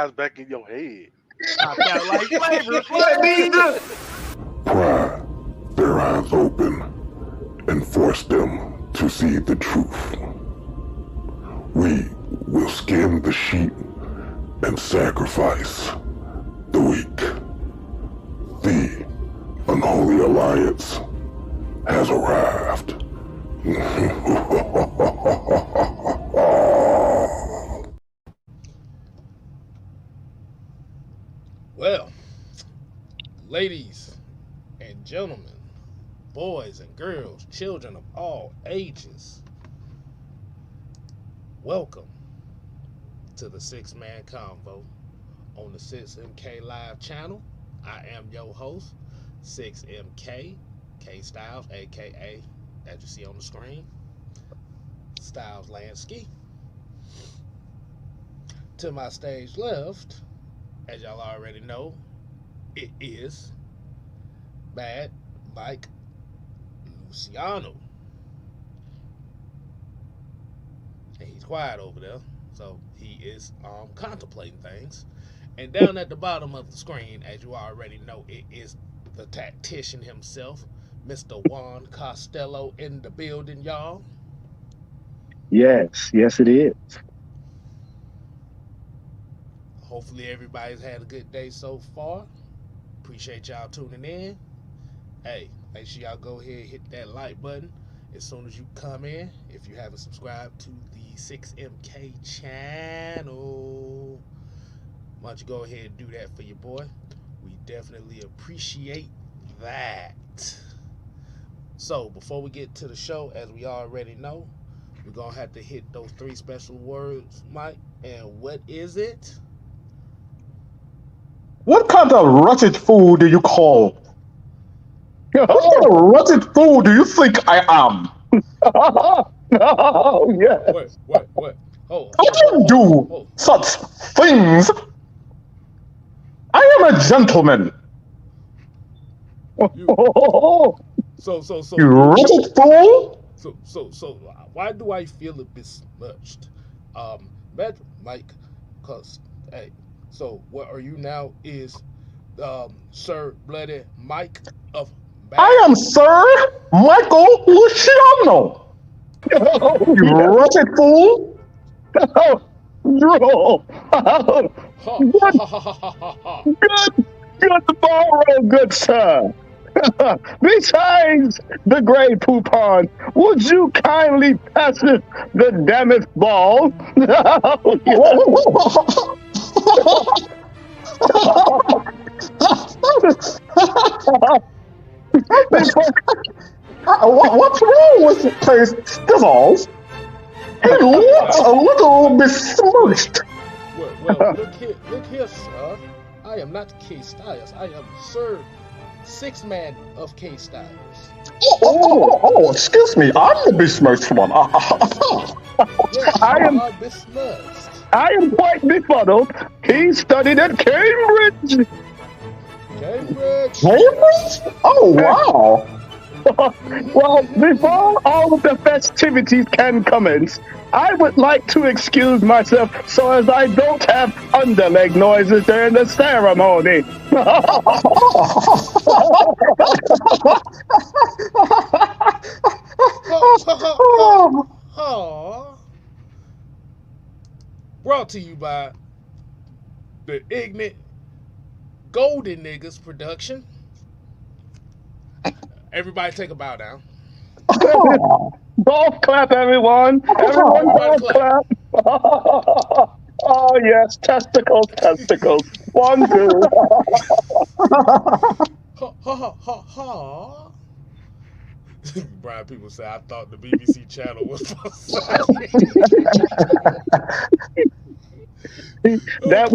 flies back in your head. Popped out like flavor. Pry their eyes open and force them to see the truth. We will skin the sheep and sacrifice the weak. The unholy alliance has arrived. Well, ladies and gentlemen, boys and girls, children of all ages, welcome to the Six Man Convo on the 6MK Live channel. I am your host, 6MK, K Styles, aka, as you see on the screen, Styles Lansky. To my stage left, as y'all already know, it is Mad Mike Luciano. And he's quiet over there, so he is contemplating things. And down at the bottom of the screen, as you already know, it is the tactician himself, Mr. Juan Costello, in the building, y'all. Yes, it is. Hopefully everybody's had a good day so far. Appreciate y'all tuning in. Hey, make sure y'all go ahead and hit that like button as soon as you come in. If you haven't subscribed to the 6MK channel, why don't you go ahead and do that for your boy? We definitely appreciate that. So before we get to the show, as we already know, we're going to have to hit those three special words, Mike. And what is it? What kind of rotted fool do you call? What kind of rotted fool do you think I am? Oh, yeah. What? Oh, How can you do such things? I am a gentleman. You rotted fool! So, why do I feel besmirched? Mike, cause, hey, so what are you now is, Sir Bloody Mike of Mad. I am Sir Michael Luciano. You rotted fool! Good morrow, good sir. Besides the gray poupon, would you kindly pass it the damned ball? What's wrong with the place, Skittles? He looks a little besmirched. Well, look here, sir. I am not K Styles. I am Sir Six Man of K Styles. Oh, excuse me. I'm the besmirched one. Yes, I am besmirched. I am quite befuddled. He studied at Cambridge. Cambridge? Oh, wow. Well, before all of the festivities can commence, I would like to excuse myself so as I don't have underleg noises during the ceremony. Brought to you by the Ignorant Golden Niggas production. Everybody take a bow down. Golf clap, everyone. Everyone golf clap. Oh, yes. Testicles. 1, 2. Brian, people say I thought the BBC channel was That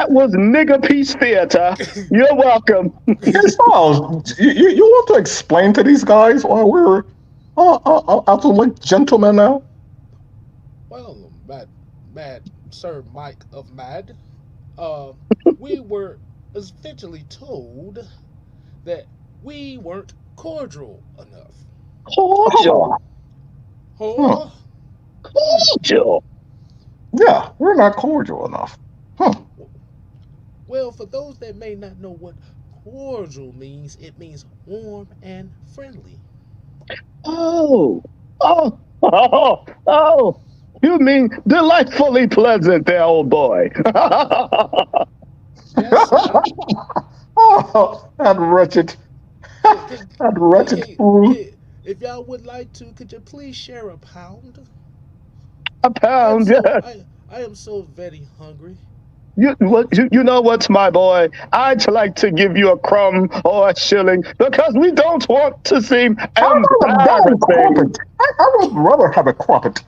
was nigger peace theater. You're welcome. You want to explain to these guys why we're acting like gentlemen now? Well, Mad Sir Mike of Mad, we were eventually told that we weren't cordial enough. Cordial. Yeah, we're not cordial enough. Well, for those that may not know what cordial means, it means warm and friendly. Oh, oh, oh. You mean delightfully pleasant there, old boy. Yes, sir. Oh, Could, that wretched fool. if y'all would like to, could you please share a pound? A pound, yes. I am so very hungry. You know what, my boy? I'd like to give you a crumb or a shilling because we don't want to seem How about a damn embarrassing. crumpet? I would rather have a crumpet.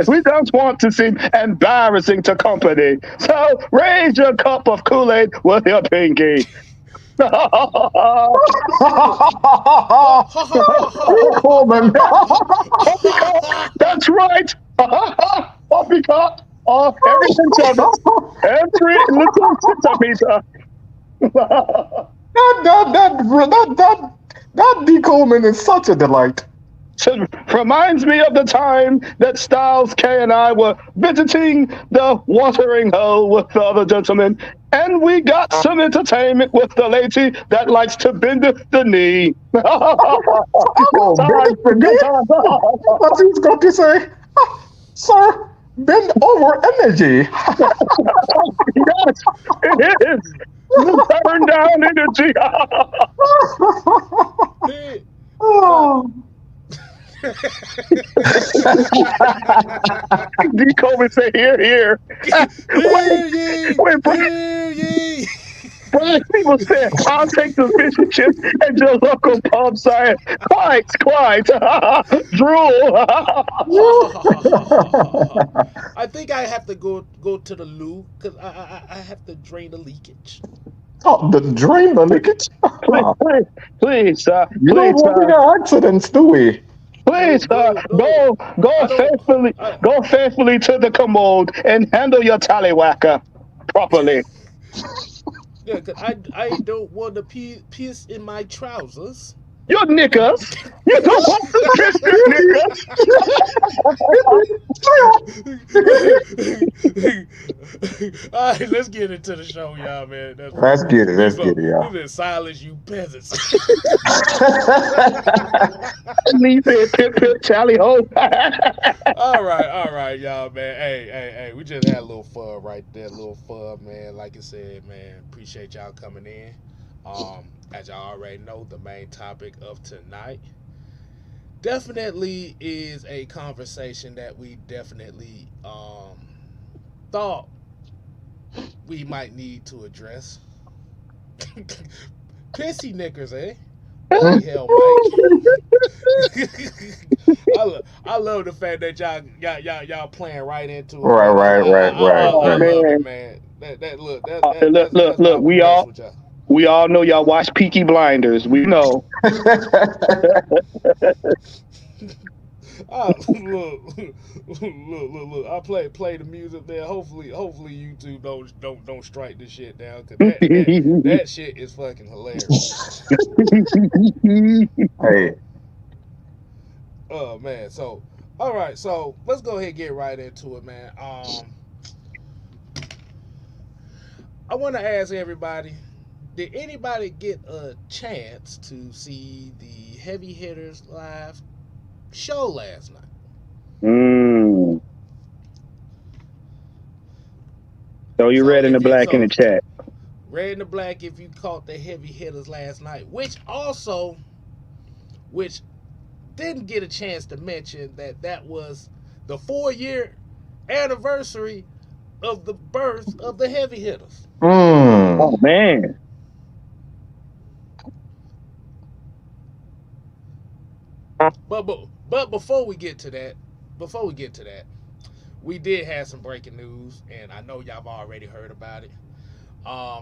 We don't want to seem embarrassing to company. So raise your cup of Kool-Aid with your pinky. Coleman. That's right. Poppycock. Everything seven. Every little centimeter. That D. Coleman is such a delight. Reminds me of the time that Styles K and I were visiting the watering hole with the other gentlemen, and we got some entertainment with the lady that likes to bend the knee. Oh, bend the knee? What he's going to say? Sir, bend over energy. Yes, it is. Turn down energy. Oh. D. Coleman say, here. Wait, Brian people said, I'll take the fish and chips and just Uncle Pump saying, quite, drool. I think I have to go to the loo because I have to drain the leakage. Oh, the drain the leakage? Please, You don't want to get accidents, do we? Please, No. go faithfully to the commode and handle your tallywhacker properly. Yeah, cause I don't want to piss in my trousers. Your knickers. You don't want to piss your knickers. All right, let's get into the show, y'all, man. Let's get it, y'all. This is silence, you peasants. He said, pip, tally ho. all right, y'all, man. Hey, we just had a little fun right there, man. Like I said, man, appreciate y'all coming in. As y'all already know, the main topic of tonight definitely is a conversation that we definitely thought we might need to address. Pissy knickers, eh? Holy hell, Mike. I love the fact that y'all playing right into it. Right. I love it, man. Look, we all know y'all watch Peaky Blinders. We know. Look. I play the music there. Hopefully YouTube don't strike this shit down because that shit is fucking hilarious. Hey. Oh man, so all right, so let's go ahead and get right into it, man. I want to ask everybody. Did anybody get a chance to see the Heavy Hitters live show last night? So you read in the black in the chat. Red in the black if you caught the Heavy Hitters last night, which didn't get a chance to mention that was the 4-year anniversary of the birth of the Heavy Hitters. Oh man. But before we get to that, we did have some breaking news, and I know y'all have already heard about it.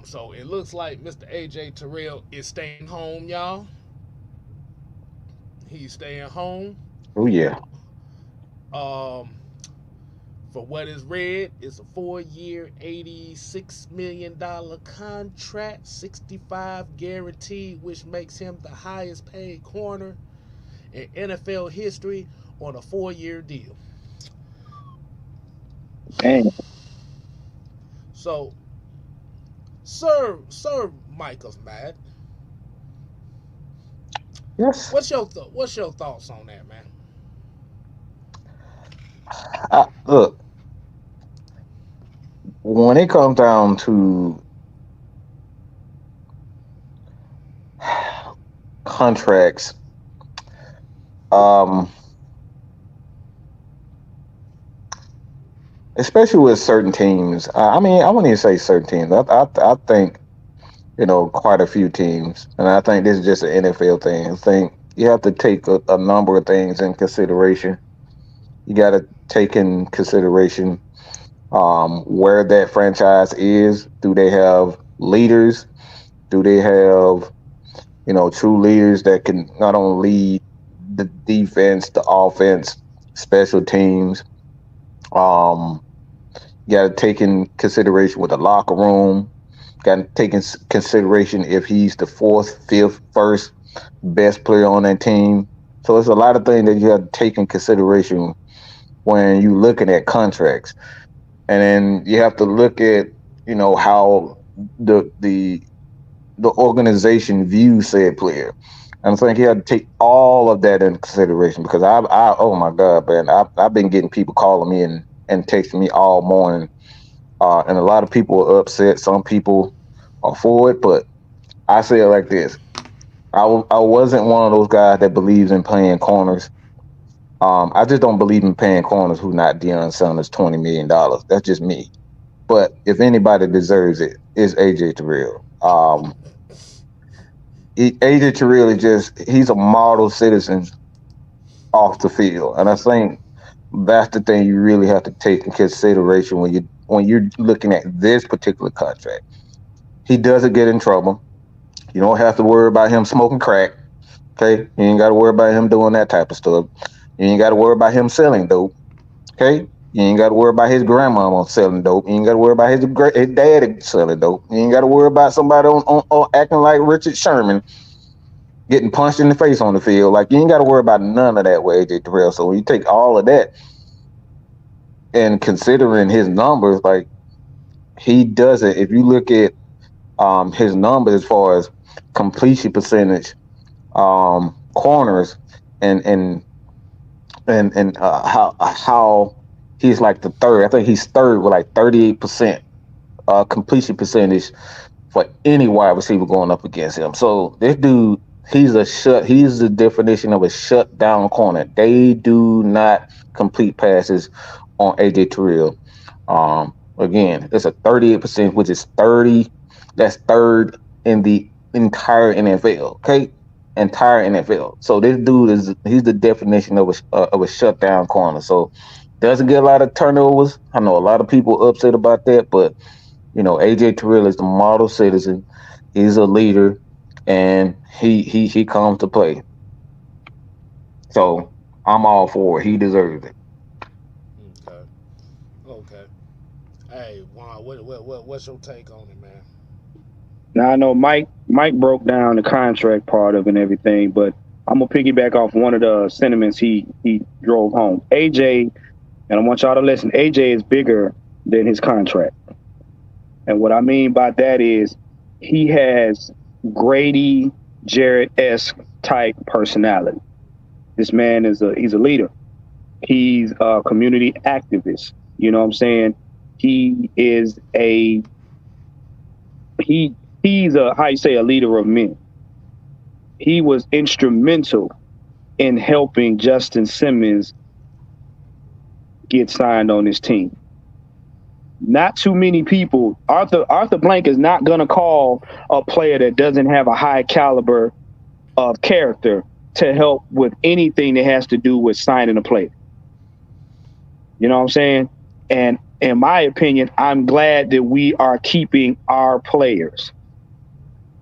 So it looks like Mr. AJ Terrell is staying home, y'all. He's staying home. Oh yeah. For what is read, it's a 4-year, $86 million contract, 65 guaranteed, which makes him the highest paid corner in NFL history on a 4-year deal. Dang. So Sir Mike of Mad. Yes. What's your thoughts on that, man? Look, when it comes down to contracts, um, especially with certain teams. I mean, I wouldn't even say certain teams. I think quite a few teams, and I think this is just an NFL thing. I think you have to take a number of things in consideration. You got to take in consideration where that franchise is. Do they have leaders? Do they have true leaders that can not only lead the defense, the offense, special teams? Um, you got to take in consideration with the locker room. Got to take in consideration if he's the fourth, fifth, first best player on that team. So it's a lot of things that you have to take in consideration when you looking at contracts, and then you have to look at how the organization views said player. And I think you have to take all of that into consideration because I oh my God, man, I've been getting people calling me and texting me all morning. And a lot of people are upset. Some people are for it, but I say it like this. I wasn't one of those guys that believes in playing corners. I just don't believe in paying corners who not Deion Sanders $20 million. That's just me. But if anybody deserves it, it's AJ Terrell. AJ Terrell he's a model citizen off the field. And I think that's the thing you really have to take in consideration when you're looking at this particular contract. He doesn't get in trouble. You don't have to worry about him smoking crack. Okay, you ain't got to worry about him doing that type of stuff. You ain't got to worry about him selling dope. Okay, you ain't got to worry about his grandmama selling dope. You ain't got to worry about his daddy selling dope. You ain't got to worry about somebody on acting like Richard Sherman getting punched in the face on the field. Like, you ain't got to worry about none of that with AJ Terrell. So when you take all of that and considering his numbers, like, he doesn't. If you look at his numbers as far as completion percentage, corners, and how he's like the third. I think he's third with like 38% completion percentage for any wide receiver going up against him. So this dude, he's the definition of a shutdown corner. They do not complete passes on AJ Terrell. Again, it's a 38%, which is 30. That's third in the entire NFL. Okay, entire NFL. So this dude he's the definition of a shutdown corner. So doesn't get a lot of turnovers. I know a lot of people upset about that, but AJ Terrell is the model citizen. He's a leader, and he comes to play. So I'm all for it. He deserves it. Okay. Okay. Hey, Juan, what's your take on it, man? Now I know Mike broke down the contract part of it and everything, but I'm gonna piggyback off one of the sentiments he drove home. AJ, and I want y'all to listen. AJ is bigger than his contract, and what I mean by that is he has Grady Jarrett-esque type personality. This man he's a leader. He's a community activist. You know what I'm saying? He's a how you say, a leader of men. He was instrumental in helping Justin Simmons get signed on his team. Not too many people. Arthur Blank is not gonna call a player that doesn't have a high caliber of character to help with anything that has to do with signing a player. You know what I'm saying? And in my opinion, I'm glad that we are keeping our players.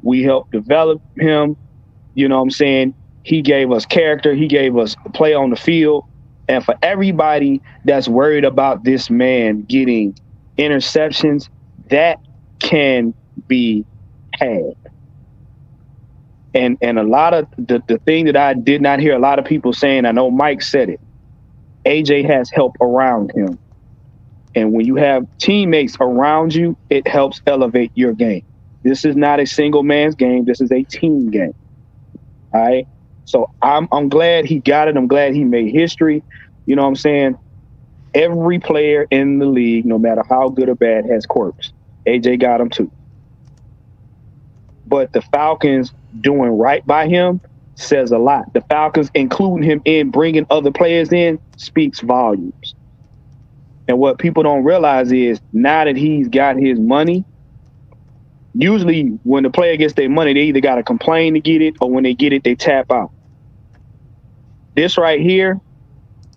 We helped develop him. You know what I'm saying? He gave us character. He gave us play on the field. And for everybody that's worried about this man getting interceptions, that can be had. And a lot of the thing that I did not hear a lot of people saying, I know Mike said it, AJ has help around him. And when you have teammates around you, it helps elevate your game. This is not a single man's game. This is a team game. All right. So I'm glad he got it. I'm glad he made history. You know what I'm saying? Every player in the league, no matter how good or bad, has quirks. AJ got them too. But the Falcons doing right by him says a lot. The Falcons including him in bringing other players in speaks volumes. And what people don't realize is now that he's got his money, usually when the player gets their money, they either got to complain to get it or when they get it, they tap out. This right here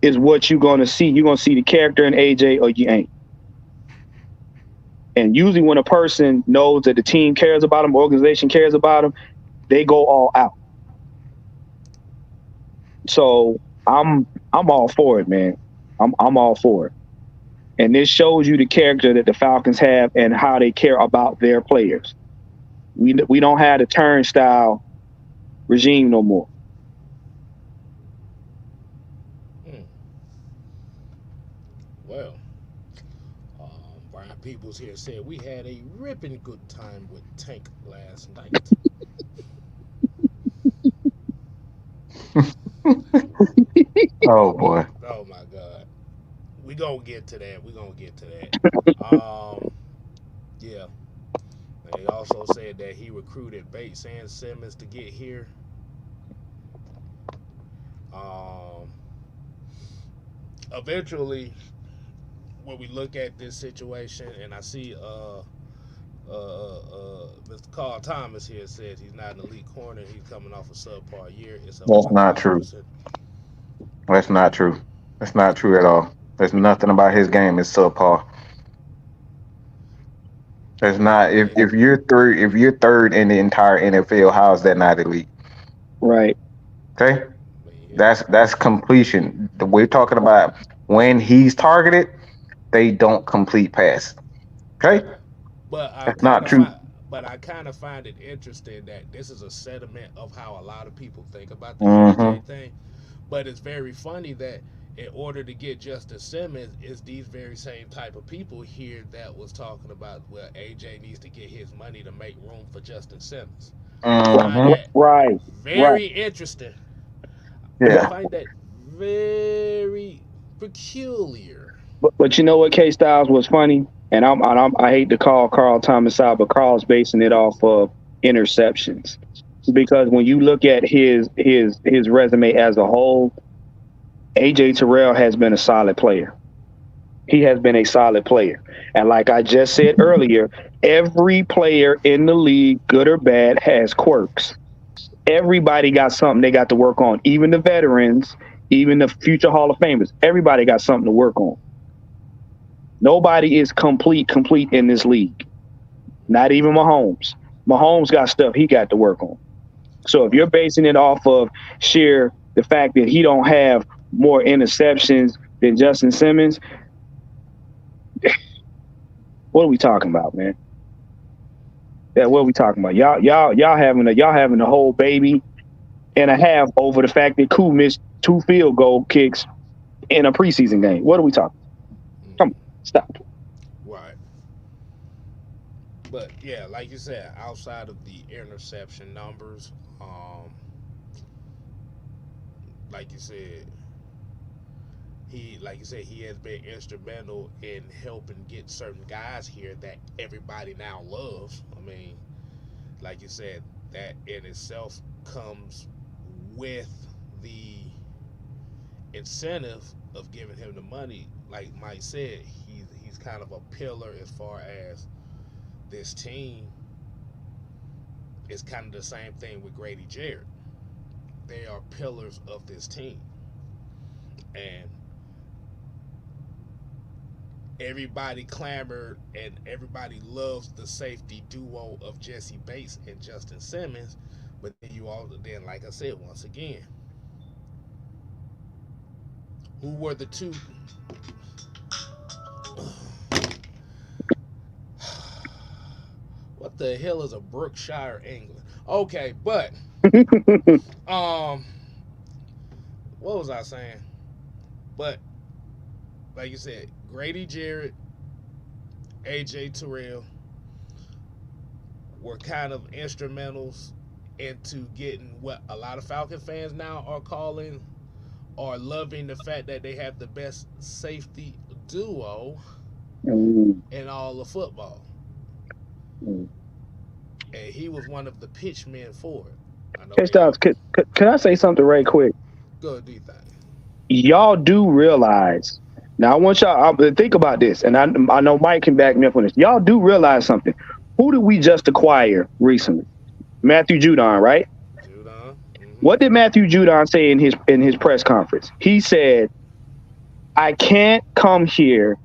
is what you're going to see. You're going to see the character in AJ or you ain't. And usually when a person knows that the team cares about them, organization cares about them, they go all out. So I'm all for it, man. I'm all for it. And this shows you the character that the Falcons have and how they care about their players. We don't have the turnstile regime no more. Well, Brian Peoples here said we had a ripping good time with Tank last night. Oh boy. Oh my God. We gonna get to that. Yeah. And he also said that he recruited Bates and Simmons to get here. Eventually, when we look at this situation, and I see Mr. Carl Thomas here says he's not an elite corner. He's coming off a subpar year. That's not true. That's not true. That's not true at all. There's nothing about his game is subpar. There's not. If you're third in the entire NFL, how is that not elite? Right. Okay. That's completion. We're talking about when he's targeted, they don't complete pass. Okay. But that's not true. But I kind of find it interesting that this is a sediment of how a lot of people think about the AJ thing. But it's very funny that in order to get Justin Simmons, is these very same type of people here that was talking about, well, AJ needs to get his money to make room for Justin Simmons. Right. Very interesting. Yeah. I find that very peculiar. But you know what, K Styles was funny, and I hate to call Carl Thomas out, but Carl's basing it off of interceptions, because when you look at his resume as a whole, AJ Terrell has been a solid player. He has been a solid player. And like I just said earlier, every player in the league, good or bad, has quirks. Everybody got something they got to work on. Even the veterans, even the future Hall of Famers, everybody got something to work on. Nobody is complete in this league. Not even Mahomes. Mahomes got stuff he got to work on. So if you're basing it off of sheer the fact that he don't have more interceptions than Justin Simmons, what are we talking about, man? Yeah, what are we talking about? Y'all having a whole baby and a half over the fact that Koo missed 2 field goal kicks in a preseason game. What are we talking? Come on, stop. Right. But yeah, like you said, outside of the interception numbers, like you said, he has been instrumental in helping get certain guys here that everybody now loves. I mean, like you said, that in itself comes with the incentive of giving him the money. Like Mike said, he's kind of a pillar as far as this team. It's kind of the same thing with Grady Jarrett. They are pillars of this team. And everybody clamored and everybody loves the safety duo of Jesse Bates and Justin Simmons, but then like I said, once again, who were the two? What the hell is a Brookshire, England? Okay, but what was I saying? But like you said, Grady Jarrett, AJ Terrell. were kind of instrumentals into getting what a lot of Falcon fans now are calling or loving the fact that they have the best safety duo in all of football. And he was one of the pitchmen for it. I know. Hey, Styles, can I say something right quick? Go do thing. Y'all do realize, now I want y'all to think about this, and I know Mike can back me up on this. Y'all do realize something. Who did we just acquire recently? Matthew Judon, right? Judon. Mm-hmm. What did Matthew Judon say in his press conference? He said, I can't come here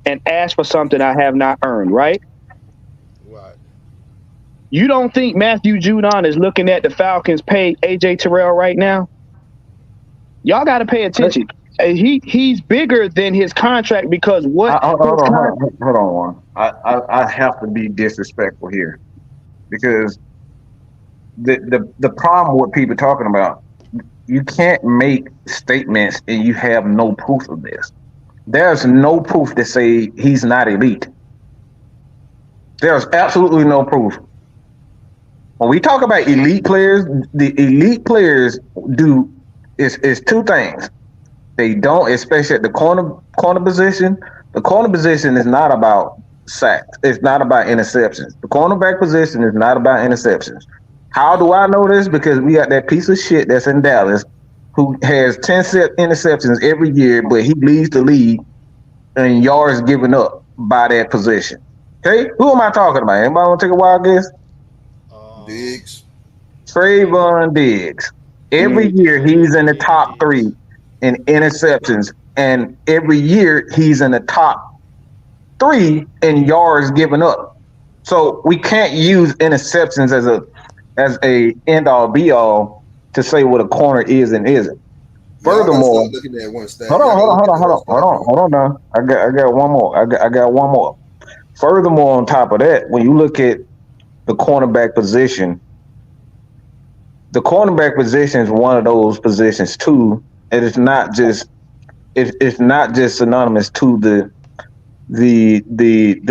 and ask for something I have not earned, right? Right. You don't think Matthew Judon is looking at the Falcons pay AJ Terrell right now? Y'all got to pay attention. He's bigger than his contract because what? Hold on. I have to be disrespectful here because the problem with people talking about, you can't make statements and you have no proof of this. There's no proof to say he's not elite. There's absolutely no proof. When we talk about elite players, the elite players do is two things. They don't, especially at the corner position. The corner position is not about sacks. It's not about interceptions. The cornerback position is not about interceptions. How do I know this? Because we got that piece of shit that's in Dallas who has 10 interceptions every year, but he leads the league in yards given up by that position. Okay? Who am I talking about? Anybody want to take a wild guess? Diggs. Trayvon Diggs. Every year he's in the top 3 in interceptions, and every year he's in the top 3 in yards given up. So we can't use interceptions as a end all be all to say what a corner is and isn't. Furthermore, looking at one stat. hold on now. I got one more. I got one more. Furthermore, on top of that, when you look at the cornerback position, the cornerback position is one of those positions too. And it's not just synonymous to the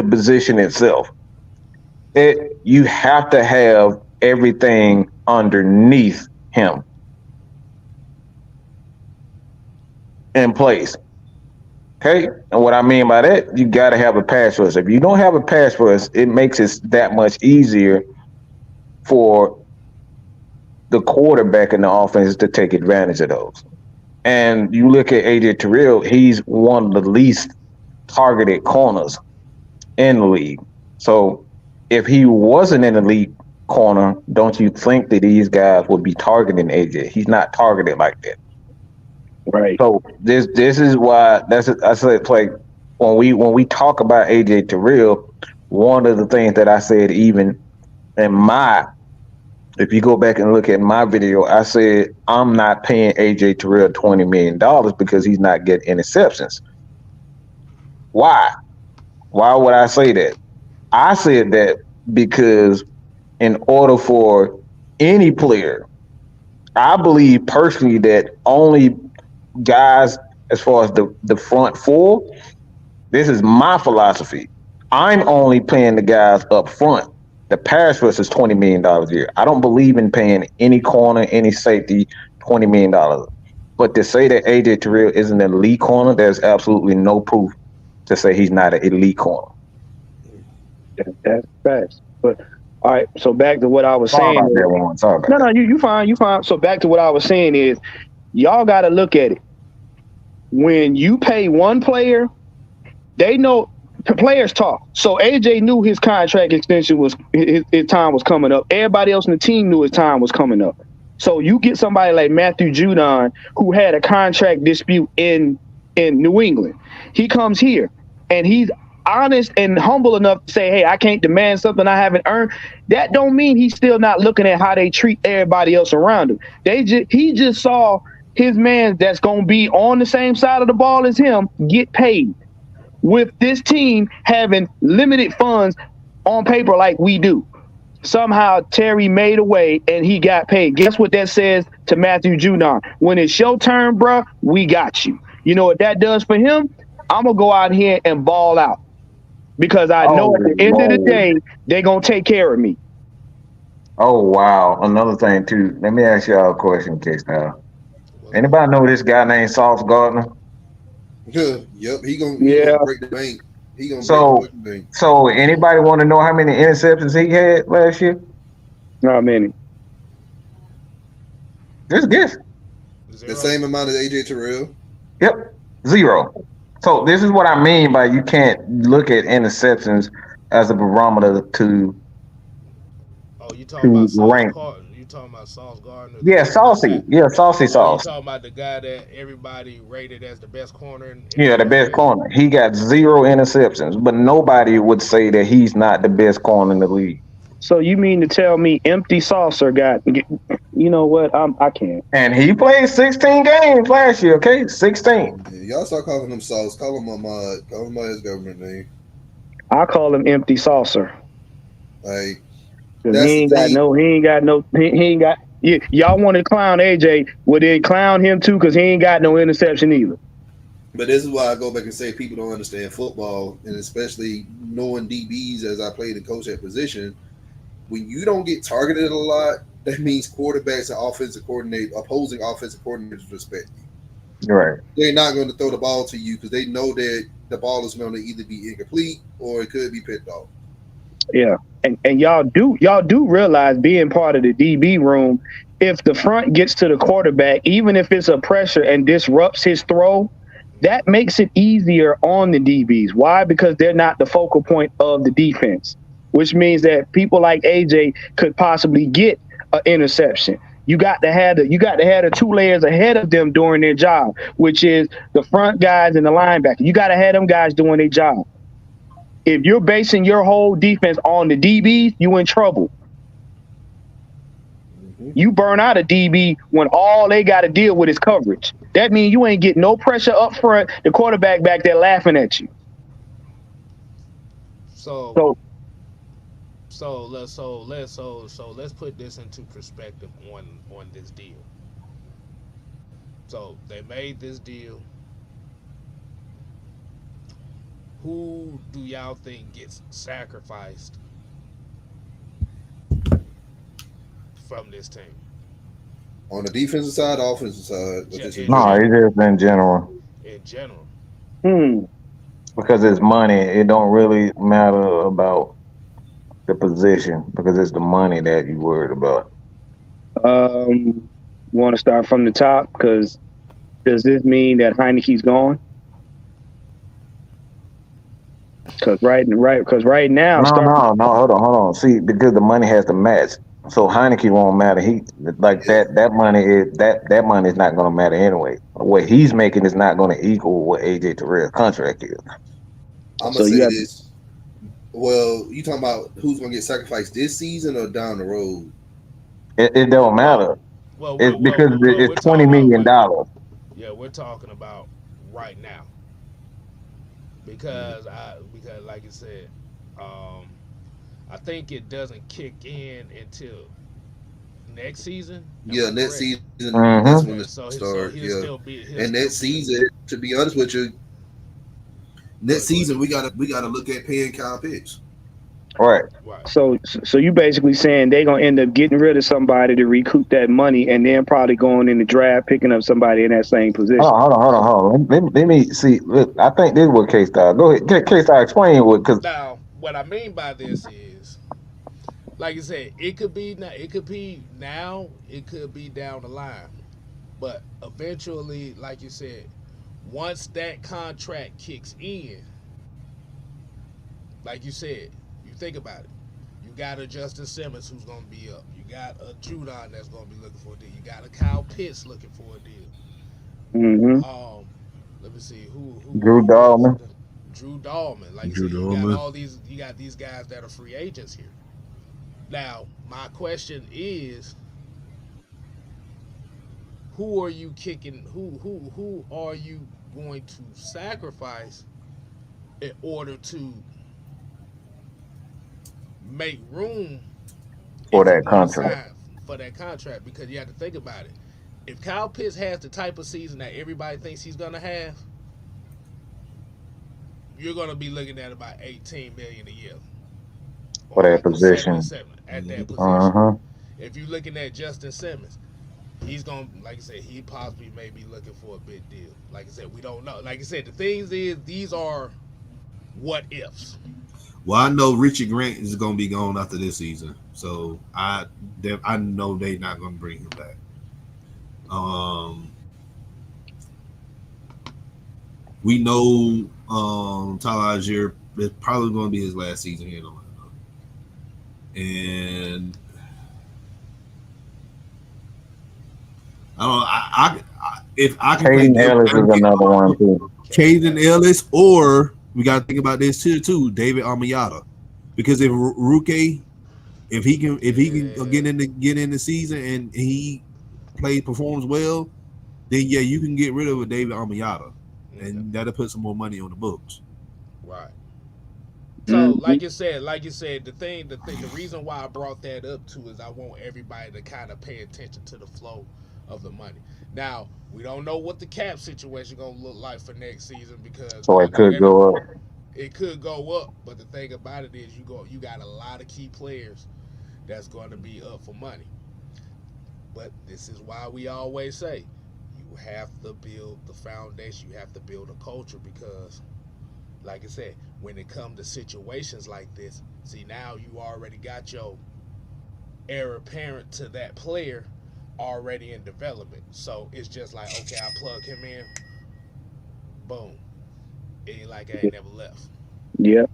position itself. You have to have everything underneath him in place. Okay? And what I mean by that, you got to have a pass rush. If you don't have a pass rush, it makes it that much easier for the quarterback in the offense to take advantage of those. And you look at AJ Terrell, he's one of the least targeted corners in the league. So if he wasn't an elite corner, don't you think that these guys would be targeting AJ? He's not targeted like that. Right. So this is why I said, like, when we talk about AJ Terrell, one of the things that I said, even in if you go back and look at my video, I said I'm not paying AJ Terrell $20 million because he's not getting interceptions. Why? Why would I say that? I said that because in order for any player, I believe personally that only guys, as far as the front 4, this is my philosophy. I'm only paying the guys up front. The pass rush is $20 million a year. I don't believe in paying any corner, any safety $20 million. But to say that AJ Terrell isn't an elite corner, there's absolutely no proof to say he's not an elite corner. That's facts. But all right, so back to what I was saying. No, you fine. So back to what I was saying is, y'all got to look at it. When you pay one player, they know. Players talk. So AJ knew his contract extension was his time was coming up. Everybody else in the team knew his time was coming up. So you get somebody like Matthew Judon, who had a contract dispute in New England. He comes here and he's honest and humble enough to say, hey, I can't demand something I haven't earned. That don't mean he's still not looking at how they treat everybody else around him. He just saw his man that's going to be on the same side of the ball as him get paid. With this team having limited funds on paper like we do. Somehow Terry made a way and he got paid. Guess what that says to Matthew Judon? When it's your turn, bro, we got you. You know what that does for him? I'm going to go out here and ball out. Because I know at the end of the day, they're going to take care of me. Oh wow! Another thing too. Let me ask y'all a question, K Style. What's going Anybody on? know this guy named Sauce Gardner? Yep, he gonna Yeah. break the bank. He gonna break the So, fucking bank. so anybody want to know how many interceptions he had last year? Not many. Just guess. The Zero. same amount as AJ Terrell. Yep, zero. So this is what I mean by you can't look at interceptions as a barometer Oh, you talking to about Sauce rank. Gardner? You talking about Sauce Gardner, Yeah, the saucy. guy? Yeah, saucy Oh, you sauce. talking about the guy that everybody rated as the best corner in the Yeah, the best NFL? corner. He got zero interceptions, but nobody would say that he's not the best corner in the league. So you mean to tell me empty saucer got? You know what? I can't. And he played 16 games last year. Okay, 16. Yeah, y'all start calling him Sauce. Call him Ahmad. Call him by his government name. I call him empty saucer Like because that's the thing. he ain't got no, he ain't got. Y'all want to clown AJ? Well, then clown him too because he ain't got no interception either. But this is why I go back and say people don't understand football, and especially knowing DBs as I played and coach that position. When you don't get targeted a lot, that means quarterbacks and opposing offensive coordinators respect you. Right. They're not going to throw the ball to you because they know that the ball is going to either be incomplete or it could be picked off. Yeah, and y'all do realize being part of the DB room, if the front gets to the quarterback, even if it's a pressure and disrupts his throw, that makes it easier on the DBs. Why? Because they're not the focal point of the defense, which means that people like AJ could possibly get an interception. You got to have the 2 layers ahead of them doing their job, which is the front guys and the linebacker. You got to have them guys doing their job. If you're basing your whole defense on the DBs, you in trouble. Mm-hmm. You burn out a DB when all they got to deal with is coverage. That means you ain't getting no pressure up front. The quarterback back there laughing at you. So So let's put this into perspective on this deal. So they made this deal. Who do y'all think gets sacrificed from this team? On the defensive side, offensive side, but this is In No, general. it's just in general in general. hmm, because it's money. It don't really matter about the position because it's the money that you worried about. want to start from the top because does this mean that Heineke's gone? Because right now, No, start. no, no. Hold on. See, because the money has to match. So Heineke won't matter. He like Yeah, that money is that money is not going to matter anyway. What he's making is not going to equal what AJ Terrell's contract is. I'm gonna So you say have this. Well, you talking about who's gonna get sacrificed this season or down the road? It don't Well, matter. well, It's well, well, because well we're it's $20 talking about million dollars. yeah, we're talking about right now Mhm. because like I said, um, I think it doesn't kick in until next season. Am Yeah, I next correct? season that's when Mm-hmm. it Okay, so starts. Yeah, he'll and still next be season, to be honest with you, next go ahead. season we gotta look at paying Kyle Pitts. Right. Right. so you basically saying they gonna end up getting rid of somebody to recoup that money, and then probably going in the draft picking up somebody in that same position. Hold on. Let me see. Look, I think this is what K Star. Go ahead. K Star, explain what because Now, what I mean by this is, like I said, it could be now, it could be down the line, but eventually, like you said, once that contract kicks in, like you said, you think about it. You got a Justin Simmons who's going to be up. You got a Judon that's going to be looking for a deal. You got a Kyle Pitts looking for a deal. Hmm. Let me see Drew who else? Dahlman. Drew Dahlman. Like you Drew said, Dolman. you got these guys that are free agents here. Now, my question is, who are you kicking? Who are you going to sacrifice in order to make room For if you're that going to contract. sign for that contract? Because you have to think about it. If Kyle Pitts has the type of season that everybody thinks he's going to have, you're going to be looking at about 18 million a year, For or that like a position. 77 at that position. Uh-huh. if you're looking at Justin Simmons, he's gonna, like I said, he possibly may be looking for a big deal. Like I said, we don't know. Like I said, the things is these are what ifs. Well, I know Richard Grant is going to be gone after this season, so I know they're not going to bring him back. We know Tyler Algier is probably going to be his last season here in Orlando, and I don't know. If I can Caden play Ellis is another one too. Caden Ellis, or we got to think about this too, David Amayada, because if Ruke, if he can get in the season and he performs well, then yeah, you can get rid of a David Amayada, and that'll put some more money on the books. Right. So, like you said, the reason why I brought that up too is I want everybody to kind of pay attention to the flow of the money. Now, we don't know what the cap situation gonna look like for next season because So it could go up. It could go up, but the thing about it is you got a lot of key players that's going to be up for money. But this is why we always say you have to build the foundation, you have to build a culture because, like I said, when it comes to situations like this, see now you already got your heir apparent to that player already in development. So it's just like, okay, I plug him in, boom. It ain't like I ain't never left. Yeah.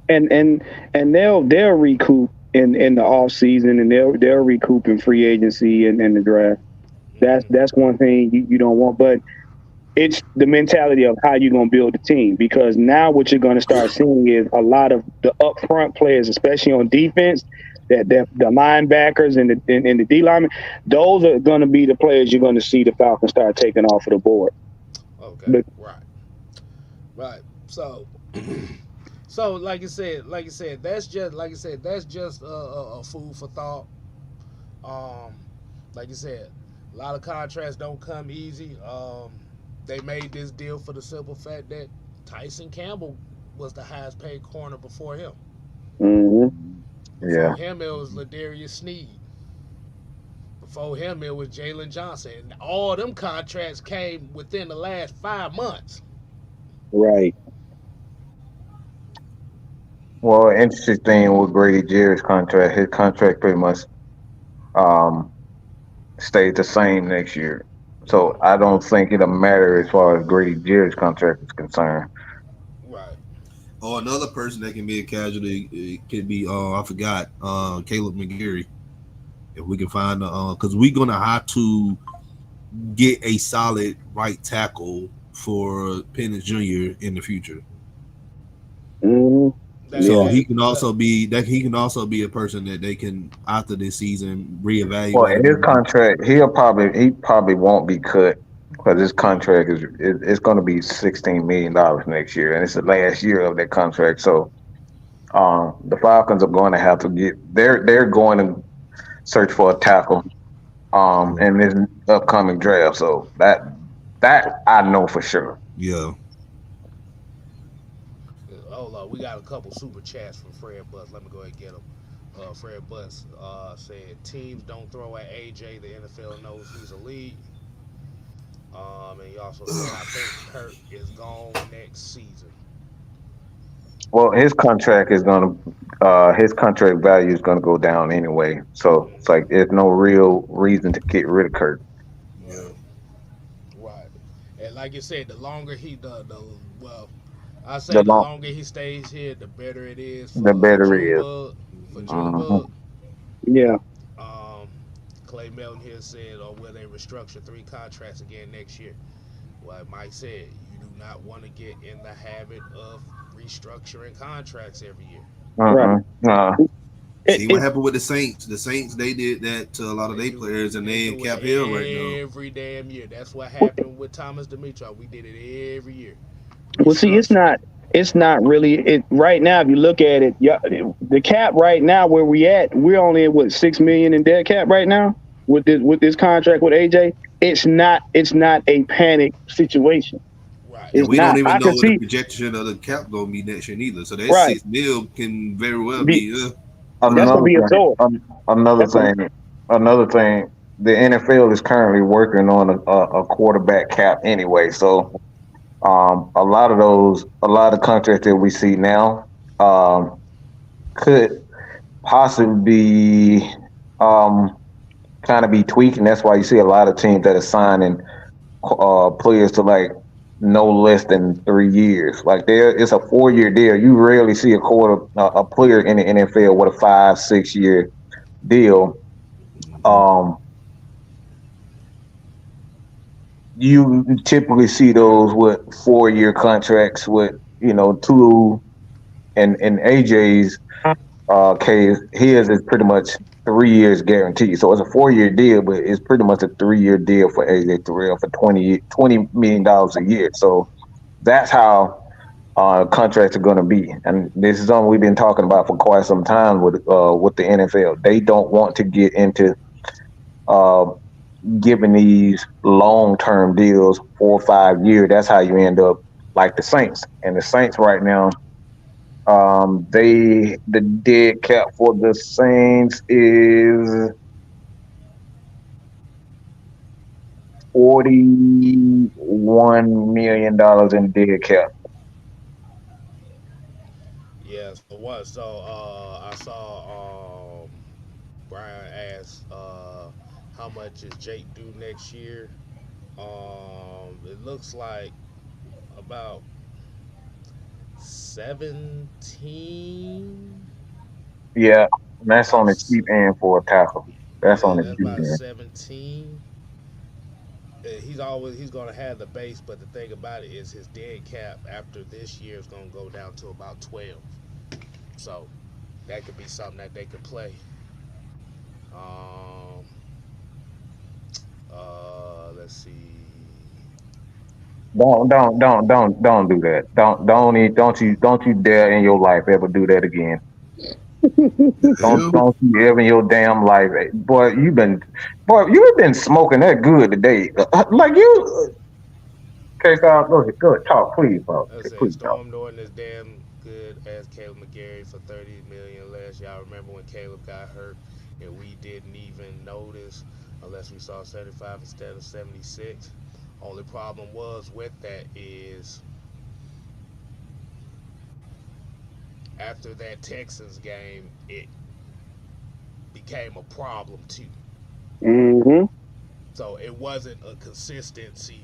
And they'll recoup in the off season and they'll recoup in free agency and the draft. That's one thing you don't want, but it's the mentality of how you're going to build the team because now what you're going to start seeing is a lot of the upfront players, especially on defense, that the linebackers and the D linemen, those are going to be the players you're going to see the Falcons start taking off of the board. Okay, right. So, like you said, that's just a food for thought. Like you said, a lot of contracts don't come easy. They made this deal for the simple fact that Tyson Campbell was the highest paid corner before him. Mm-hmm. Yeah. Before him, it was Ladarius Sneed. Before him, it was Jalen Johnson. And all them contracts came within the last 5 months. Right. Well, interesting thing with Grady Jarrett's contract, his contract pretty much stayed the same next year. So I don't think it'll matter as far as Grady Jarrett's contract is concerned. Right. Or another person that can be a casualty, it could be I forgot, Caleb McGarry. If we can find because we're gonna have to get a solid right tackle for Penix Jr. in the future. Mm-hmm. So he can also be a person that they can after this season reevaluate. Well, in his contract, he probably won't be cut because his contract it's going to be $16 million next year, and it's the last year of that contract. So, the Falcons are going to have to they're going to search for a tackle, in this upcoming draft. So that I know for sure. Yeah. Hold on, we got a couple super chats from Fred Butts. Let me go ahead and get them. Fred Butts said, teams don't throw at AJ. The NFL knows he's a lead. And he also said, I think Kurt is gone next season. Well, his contract his contract value is gonna go down anyway. So it's like there's no real reason to get rid of Kurt. Yeah. Right. And like you said, the longer the longer he stays here, the better it is. For Junebug. Yeah. Clay Melton here said, or will they restructure 3 contracts again next year? Well, Mike said, you do not want to get in the habit of restructuring contracts every year. Right. See what happened with the Saints. The Saints, they did that to a lot of their players, and they in Cap Hill right now. Every damn year. That's what happened with Thomas Dimitrov. We did it every year. Well, see, it's not really it right now. If you look at it, the cap right now where we're only at $6 million in dead cap right now with this contract with AJ. It's not a panic situation. Right. And we don't even know what the projection of the cap gonna be next year neither. So that $6 million can very well be. That's gonna Another be a thing, sore. another That's gonna, thing, another thing. The NFL is currently working on a quarterback cap anyway. So a lot of contracts that we see now could possibly be kind of be tweaked, and that's why you see a lot of teams that are signing players to like no less than 3 years. Like there, it's a 4 year deal. You rarely see a player in the NFL with a 5 6 year deal. Um, you typically see those with 4 year contracts with two and AJ's case, his is pretty much 3 years guaranteed. So it's a 4 year deal, but it's pretty much a 3 year deal for AJ Terrell for $20 million a year. So that's how contracts are going to be. And this is something we've been talking about for quite some time with the NFL. They don't want to get into uh, giving these long term deals 4 or 5 years. That's how you end up like the Saints. And the Saints right now, the dead cap for the Saints is $41 million in dead cap. Yeah. So what? So I saw Brian asked how much is Jake due next year. It looks like about 17. Yeah, and that's on About the cheap end for a tackle. That's on yeah, the that's cheap about end. 17. He's gonna have the base, but the thing about it is his dead cap after this year is gonna go down to about 12. So that could be something that they could play. Um, let's see. Don't do that. Don't you dare in your life ever do that again. The hell? Don't you ever in your damn life, boy, you've been smoking that good today. Like you, okay, so go ahead, talk, please, bro. I said Please talk. Storm Norton is damn good as Caleb McGarry for 30 million less. Y'all remember when Caleb got hurt and we didn't even notice unless we saw 75 instead of 76. Only problem was with that is after that Texans game, it became a problem too. mm-hmm. So it wasn't a consistency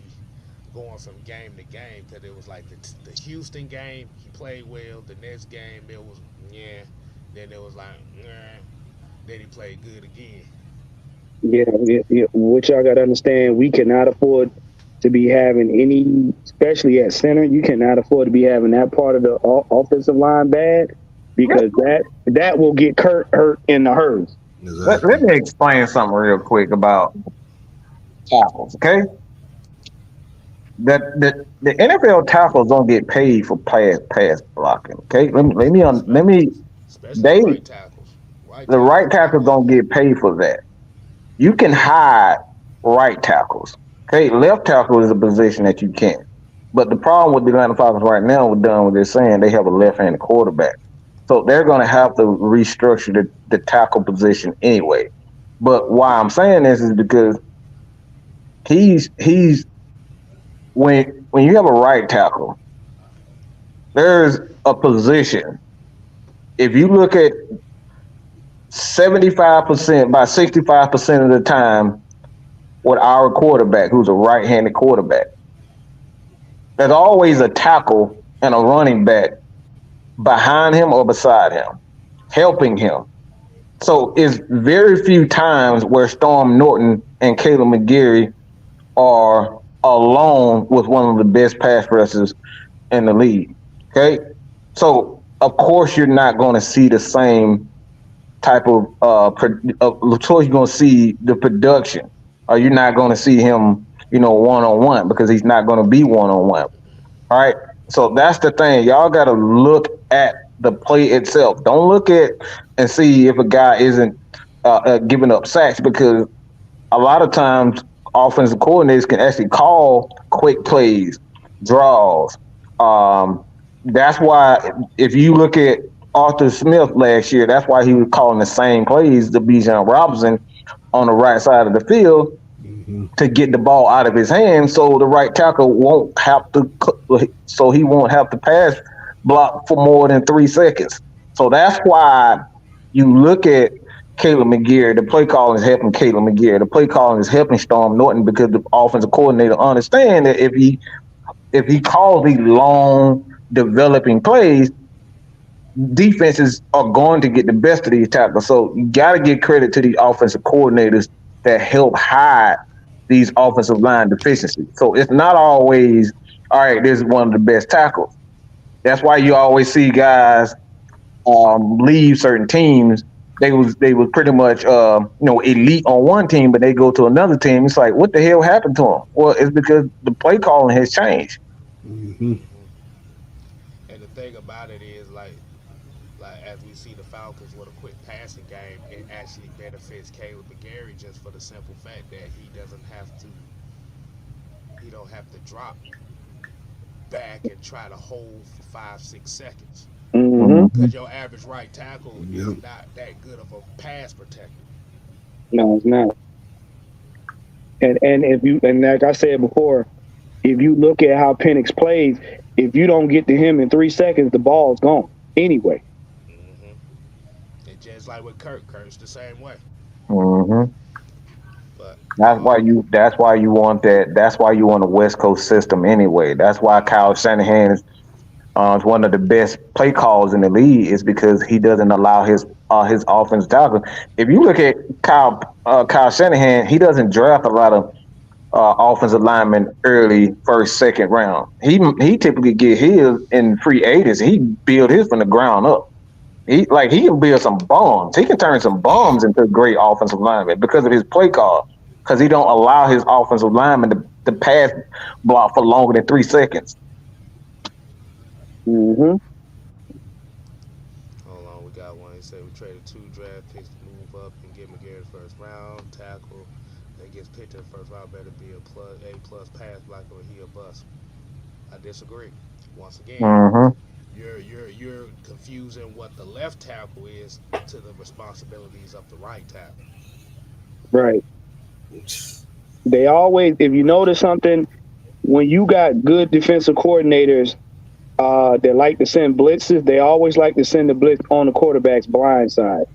going from game to game because it was like the Houston game, he played well. The next game, it was, yeah. Then it was like, nah. Then he played good again. Yeah, yeah, yeah. What y'all got to understand, we cannot afford to be having any, especially at center. You cannot afford to be having that part of the offensive line bad because that will get Kurt hurt in the hurries. Let Exactly. me explain something real quick about tackles, okay? The NFL tackles don't get paid for pass blocking. Okay, let me Especially the they right tackles. Right the tackles right don't get tackles paid. don't get paid for that. You can hide right tackles. Okay, left tackle is a position that you can't. But the problem with the Atlanta Falcons right now, we're done with this saying they have a left-handed quarterback, so they're going to have to restructure the tackle position anyway. But why I'm saying this is because he's when you have a right tackle, there's a position. If you look at 75%, by 65% of the time, with our quarterback, who's a right-handed quarterback, there's always a tackle and a running back behind him or beside him, helping him. So it's very few times where Storm Norton and Caleb McGarry are alone with one of the best pass rushers in the league. Okay, so of course you're not going to see the same type of Latour's going to see the production, or you're not going to see him, one on one because he's not going to be one on one. All right, so that's the thing. Y'all got to look at the play itself. Don't look at and see if a guy isn't giving up sacks because a lot of times offensive coordinators can actually call quick plays, draws. Um, that's why if you look at Arthur Smith last year. That's why he was calling the same plays to Bijan Robinson on the right side of the field to get the ball out of his hands, so the right tackle won't have to, so he won't have to pass block for more than 3 seconds. So that's why you look at Caleb McGeary. The play calling is helping Caleb McGeary. The play calling is helping Storm Norton because the offensive coordinator understands that if he calls these long developing plays, defenses are going to get the best of these tackles. So you got to give credit to these offensive coordinators that help hide these offensive line deficiencies. So it's not always, all right, this is one of the best tackles. That's why you always see guys leave certain teams. They was pretty much elite on one team, but they go to another team. It's like, what the hell happened to them? Well, it's because the play calling has changed. And the thing about it is, like as we see the Falcons with a quick passing game, it actually benefits Caleb McGarry just for the simple fact that he don't have to drop back and try to hold for 5-6 seconds. Because your average right tackle is not that good of a pass protector. No, it's not. And like I said before, if you look at how Penix plays, if you don't get to him in 3 seconds, the ball's gone anyway. It's just like with Kurt's the same way. But that's why you want that. That's why you want a West Coast system anyway. That's why Kyle Shanahan is one of the best play calls in the league, is because he doesn't allow his offensive tackle. If you look at Kyle Shanahan, he doesn't draft a lot of offensive linemen early first, second round. He typically get his in free agency. He build his from the ground up. He can build some bombs. He can turn some bombs into great offensive linemen because of his play call. Because he don't allow his offensive linemen to pass block for longer than 3 seconds. Hold on, we got one. He said we traded 2 draft picks to move up and get McGarry first round tackle. That gets picked in the first round better be A plus pass blocker, or he a bust. I disagree. Once again, you're confusing what the left tackle is to the responsibilities of the right tackle. Right. They always, if you notice something, when you got good defensive coordinators that like to send blitzes, they always like to send the blitz on the quarterback's blind side.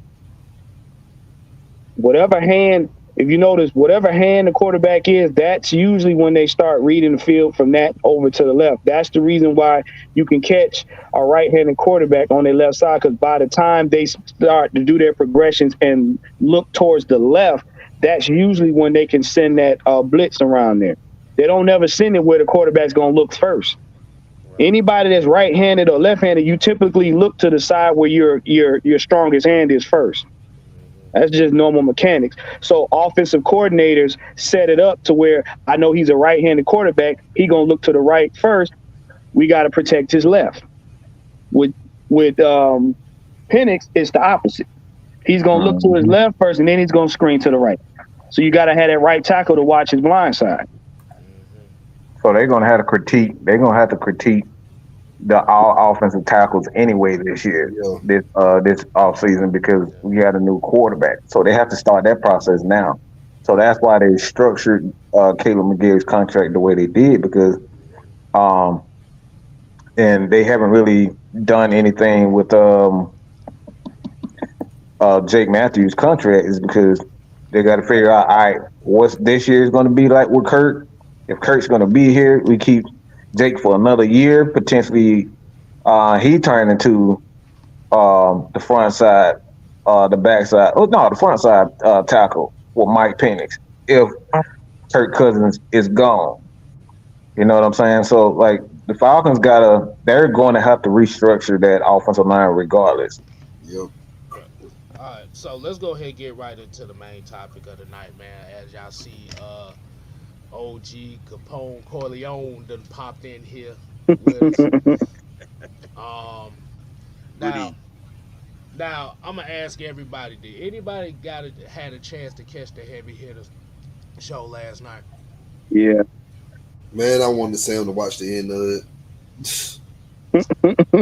If you notice, whatever hand the quarterback is, that's usually when they start reading the field from that over to the left. That's the reason why you can catch a right-handed quarterback on their left side, because by the time they start to do their progressions and look towards the left, that's usually when they can send that blitz around there. They don't ever send it where the quarterback's going to look first. Anybody that's right-handed or left-handed, you typically look to the side where your strongest hand is first. That's just normal mechanics. So offensive coordinators set it up to where I know he's a right-handed quarterback. He gonna look to the right first. We got to protect his left. With Penix, it's the opposite. He's gonna look to his left first, and then he's gonna screen to the right. So you got to have that right tackle to watch his blind side. So they're gonna have to critique. They're gonna have to critique the all offensive tackles anyway this year, this offseason, because we had a new quarterback. So they have to start that process now. So that's why they structured Caleb McGarry's contract the way they did, because and they haven't really done anything with Jake Matthews' contract, is because they got to figure out, all right, what's this year is going to be like with Kurt. If Kurt's going to be here, we keep Jake for another year. Potentially, he turned into the front side, the back side. Oh no, the front side tackle with Mike Penix if Kirk Cousins is gone. You know what I'm saying? So like the Falcons they're going to have to restructure that offensive line regardless. Yep. All right, so let's go ahead and get right into the main topic of the night, man. As y'all see, OG Capone Corleone done popped in here with us. Now I'm gonna ask everybody: did anybody had a chance to catch the Heavy Hitters show last night? Yeah, man, I wanted to say to watch the end of it.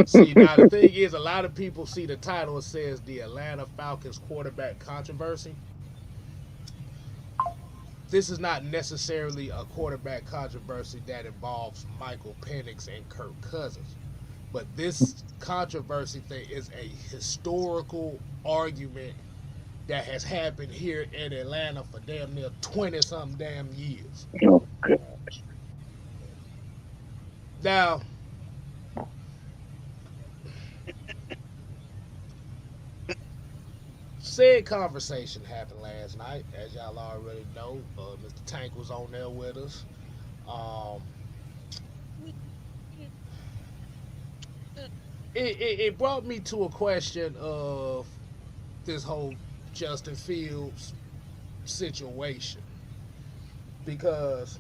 See, now the thing is, a lot of people see the title. It says the Atlanta Falcons quarterback controversy. This is not necessarily a quarterback controversy that involves Michael Penix and Kirk Cousins. But this controversy thing is a historical argument that has happened here in Atlanta for damn near 20-something damn years. Okay. Now, said conversation happened last night. As y'all already know, Mr. Tank was on there with us. Um, it brought me to a question of this whole Justin Fields situation, because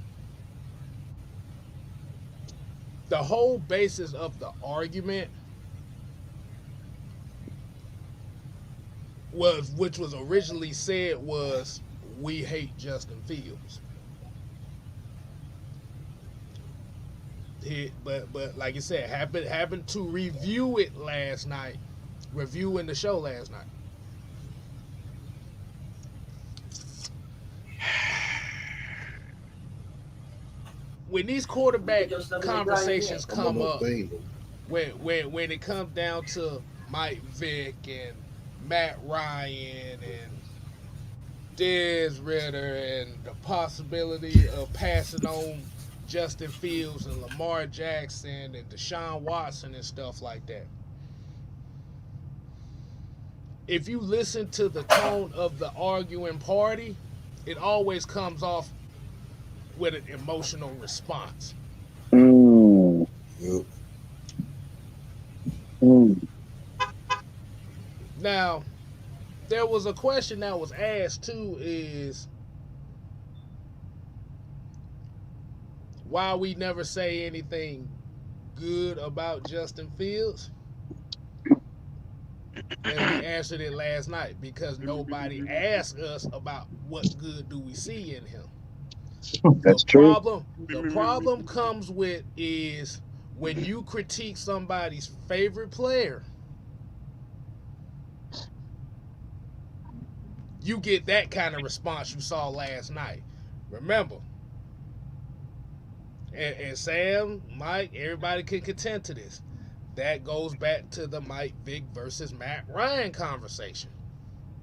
the whole basis of the argument was, which was originally said, was we hate Justin Fields. But like you said, happened to review it last night, reviewing the show last night. When these quarterback conversations come up, when it comes down to Mike Vick and Matt Ryan and Des Ridder and the possibility of passing on Justin Fields and Lamar Jackson and Deshaun Watson and stuff like that. If you listen to the tone of the arguing party, it always comes off with an emotional response. Mm. Yep. Mm. Now, there was a question that was asked too, is why we never say anything good about Justin Fields. And we answered it last night because nobody asked us about what good do we see in him. That's true. The problem comes with is when you critique somebody's favorite player, you get that kind of response you saw last night. Remember, and Sam, Mike, everybody can contend to this. That goes back to the Mike Vick versus Matt Ryan conversation.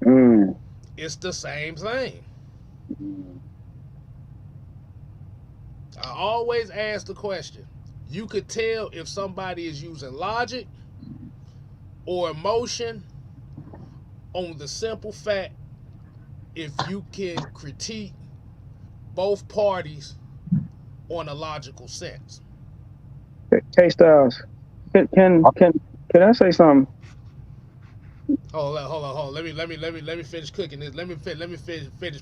Mm. It's the same thing. I always ask the question. You could tell if somebody is using logic or emotion on the simple fact if you can critique both parties on a logical sense. K-Styles, can I say something? Hold on. Let me finish cooking this. Let me finish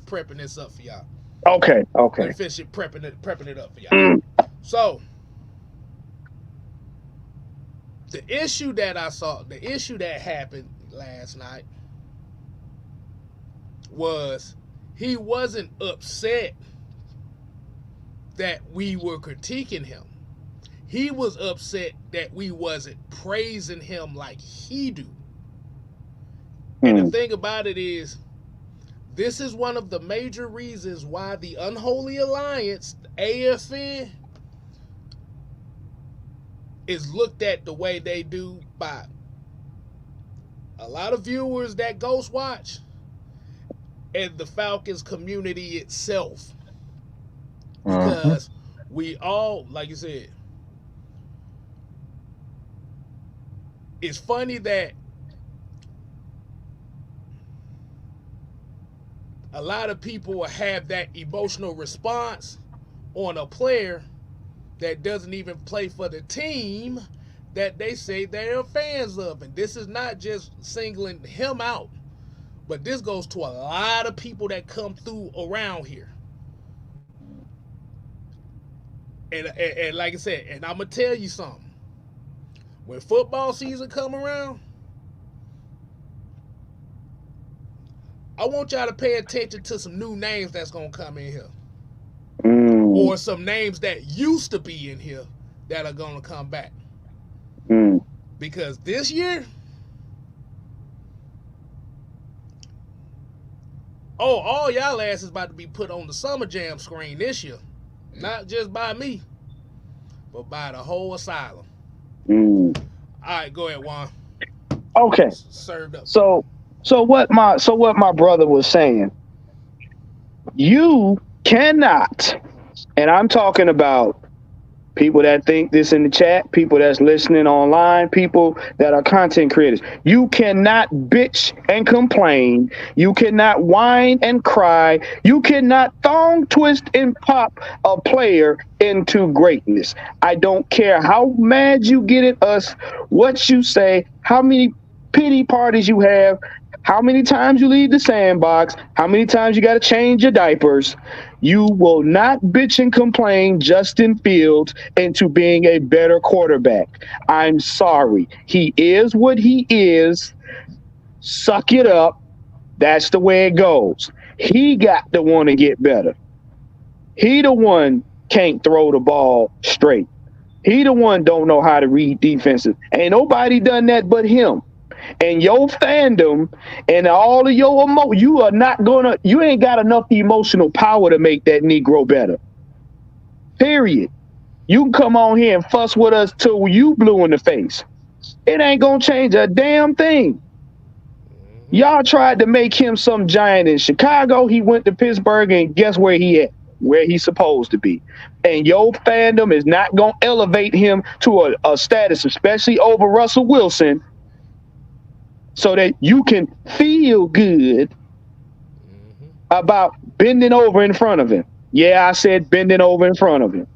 prepping this up for y'all. Okay. Let me finish it, prepping it up for y'all. Mm. So, the issue that happened last night was he wasn't upset that we were critiquing him. He was upset that we wasn't praising him like he do. And the thing about it is, this is one of the major reasons why the Unholy Alliance, AFN, is looked at the way they do by a lot of viewers that ghost watch and the Falcons community itself. Because we all, like you said, it's funny that a lot of people will have that emotional response on a player that doesn't even play for the team that they say they're fans of. And this is not just singling him out, but this goes to a lot of people that come through around here. And like I said, and I'm going to tell you something. When football season come around, I want y'all to pay attention to some new names that's going to come in here. Or some names that used to be in here that are going to come back. Mm. Because this year, all y'all asses about to be put on the Summer Jam screen this year. Not just by me, but by the whole asylum. Mm. All right, go ahead, Juan. Okay. Served up. So what my brother was saying, you cannot, and I'm talking about people that think this in the chat, people that's listening online, people that are content creators. You cannot bitch and complain. You cannot whine and cry. You cannot thong twist and pop a player into greatness. I don't care how mad you get at us, what you say, how many pity parties you have, how many times you leave the sandbox, how many times you got to change your diapers. You will not bitch and complain Justin Fields into being a better quarterback. I'm sorry. He is what he is. Suck it up. That's the way it goes. He got to want to get better. He the one can't throw the ball straight. He the one don't know how to read defenses. Ain't nobody done that but him. And your fandom and all of your you ain't got enough emotional power to make that Negro better. Period. You can come on here and fuss with us till you blue in the face. It ain't gonna change a damn thing. Y'all tried to make him some giant in Chicago. He went to Pittsburgh, and guess where he at? Where he's supposed to be. And your fandom is not gonna elevate him to a status, especially over Russell Wilson, so that you can feel good about bending over in front of him. Yeah, I said bending over in front of him.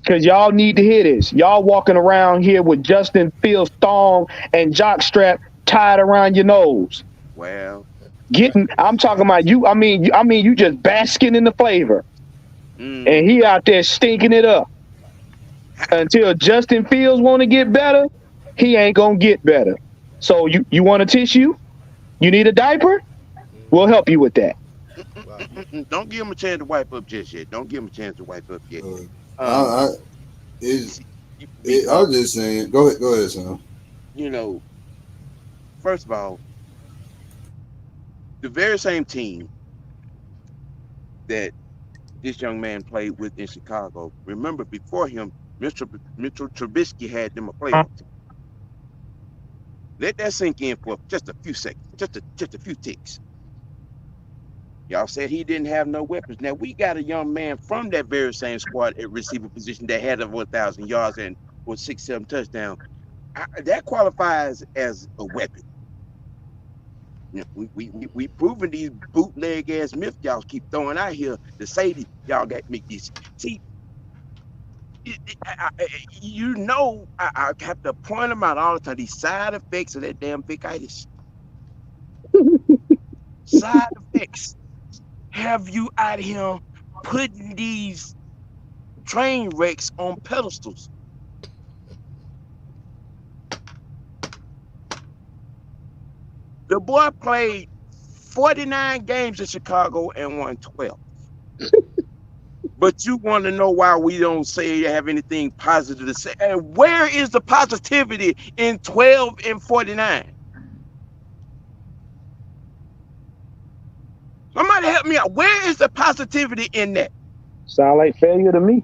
Because y'all need to hear this. Y'all walking around here with Justin Fields' thong and jockstrap tied around your nose. Well, I'm talking about you. I mean, you just basking in the flavor. And he out there stinking it up. Until Justin Fields want to get better, he ain't going to get better. So you want a tissue? You need a diaper? We'll help you with that. Don't give him a chance to wipe up just yet. Don't give him a chance to wipe up yet. I was just saying. Go ahead, son. You know, first of all, the very same team that this young man played with in Chicago. Remember, before him, Mitchell Trubisky had them a playoff team. Let that sink in for just a few seconds, just a few ticks. Y'all said he didn't have no weapons. Now, we got a young man from that very same squad at receiver position that had over 1,000 yards and was 6-7 touchdowns. That qualifies as a weapon. You know, we proving these bootleg ass myths y'all keep throwing out here to say that y'all got me this. See, I have to point them out all the time. These side effects of that damn Vickitis. Side effects have you out here putting these train wrecks on pedestals. The boy played 49 games in Chicago and won 12. But you want to know why we don't say you have anything positive to say. And where is the positivity in 12 and 49? Somebody help me out. Where is the positivity in that? Sound like failure to me.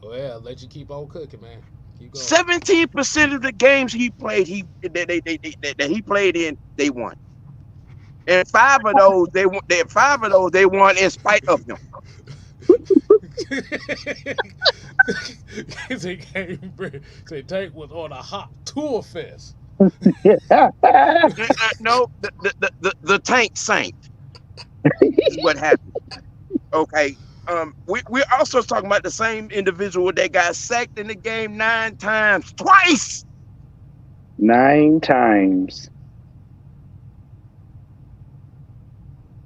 Go ahead, I'll let you keep on cooking, man. Keep going. 17% of the games he played, that he played in, they won. And 5 of those they won in spite of him. Say Tank was on a hot tour fest. No, the tank sank. Is what happened. Okay. We're also talking about the same individual that got sacked in the game 9 times, twice. 9 times.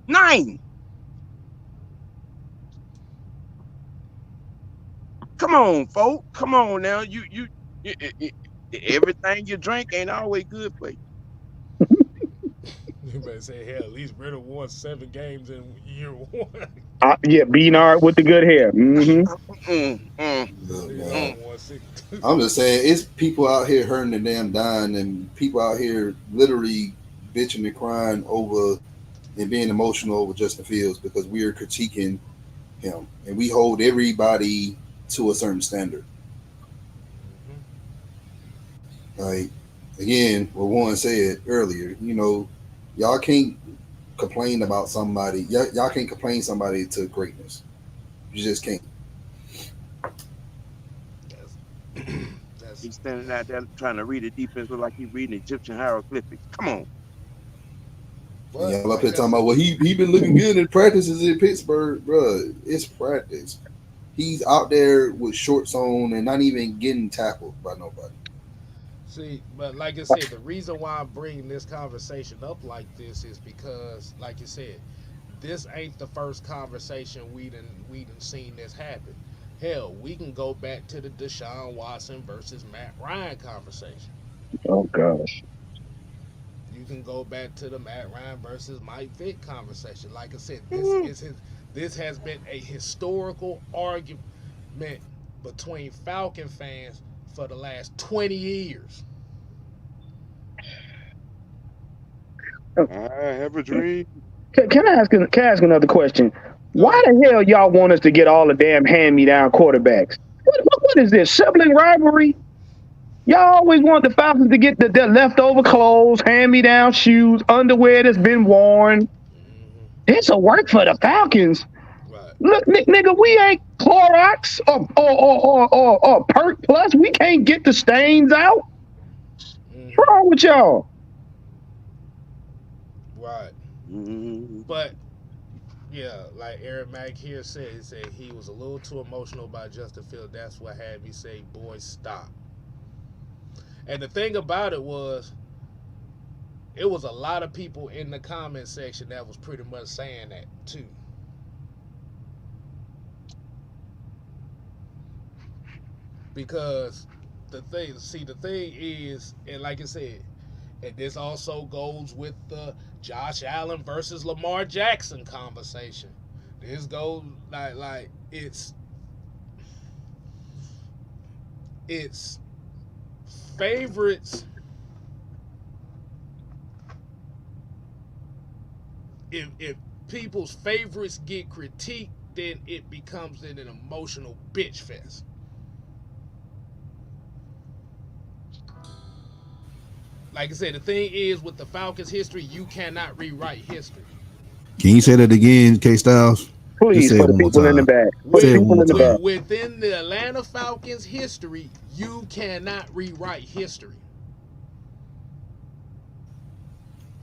9. Come on, folk. Come on now. You everything you drink ain't always good for you. You better say, hell, at least Ritter won 7 games in year 1. Yeah, Beanard with the good hair. Mm-hmm. Won 6. I'm just saying, it's people out here hurting and damn dying, and people out here literally bitching and crying over and being emotional over Justin Fields because we are critiquing him, and we hold everybody to a certain standard. Hmm. Like again, what Warren said earlier, y'all can't complain about somebody. Y'all can't complain somebody to greatness. You just can't. That's that's He's standing out there trying to read the defense look like he's reading Egyptian hieroglyphics. Come on. And but y'all up like here I talking said, about, well, he been looking good in practices in Pittsburgh, bro. It's practice. He's out there with shorts on and not even getting tackled by nobody. see, but like I said, the reason why I'm bringing this conversation up like this is because, like you said, this ain't the first conversation we done seen this happen. Hell, we can go back to the Deshaun Watson versus Matt Ryan conversation. Oh gosh. You can go back to the Matt Ryan versus Mike Vick conversation. Like I said, this has been a historical argument between Falcon fans for the last 20 years. I have a dream. Can I ask another question? Go Why ahead. the hell y'all want us to get all the damn hand me down quarterbacks? What is this sibling rivalry? Y'all always want the Falcons to get the leftover clothes, hand me down shoes, underwear that's been worn. Hmm. This will work for the Falcons. Right. Look, nigga, we ain't Clorox or Perk Plus. We can't get the stains out. What's Hmm. wrong with y'all? Right. Mm-hmm. But yeah, like Eric Mack here said, he said he was a little too emotional about Justin Field. That's what had me say, "Boy, stop." And the thing about it was a lot of people in the comment section that was pretty much saying that too. Because the thing is, and like I said, and this also goes with the Josh Allen versus Lamar Jackson conversation. This goes like it's favorites. If people's favorites get critiqued, then it becomes an emotional bitch fest. Like I said, the thing is with the Falcons history, you cannot rewrite history. Can you say that again, K Styles? Just Please, say for it the one more people in the time. back. For the Say With, it one people more in the time. back. within the Atlanta Falcons history, you cannot rewrite history.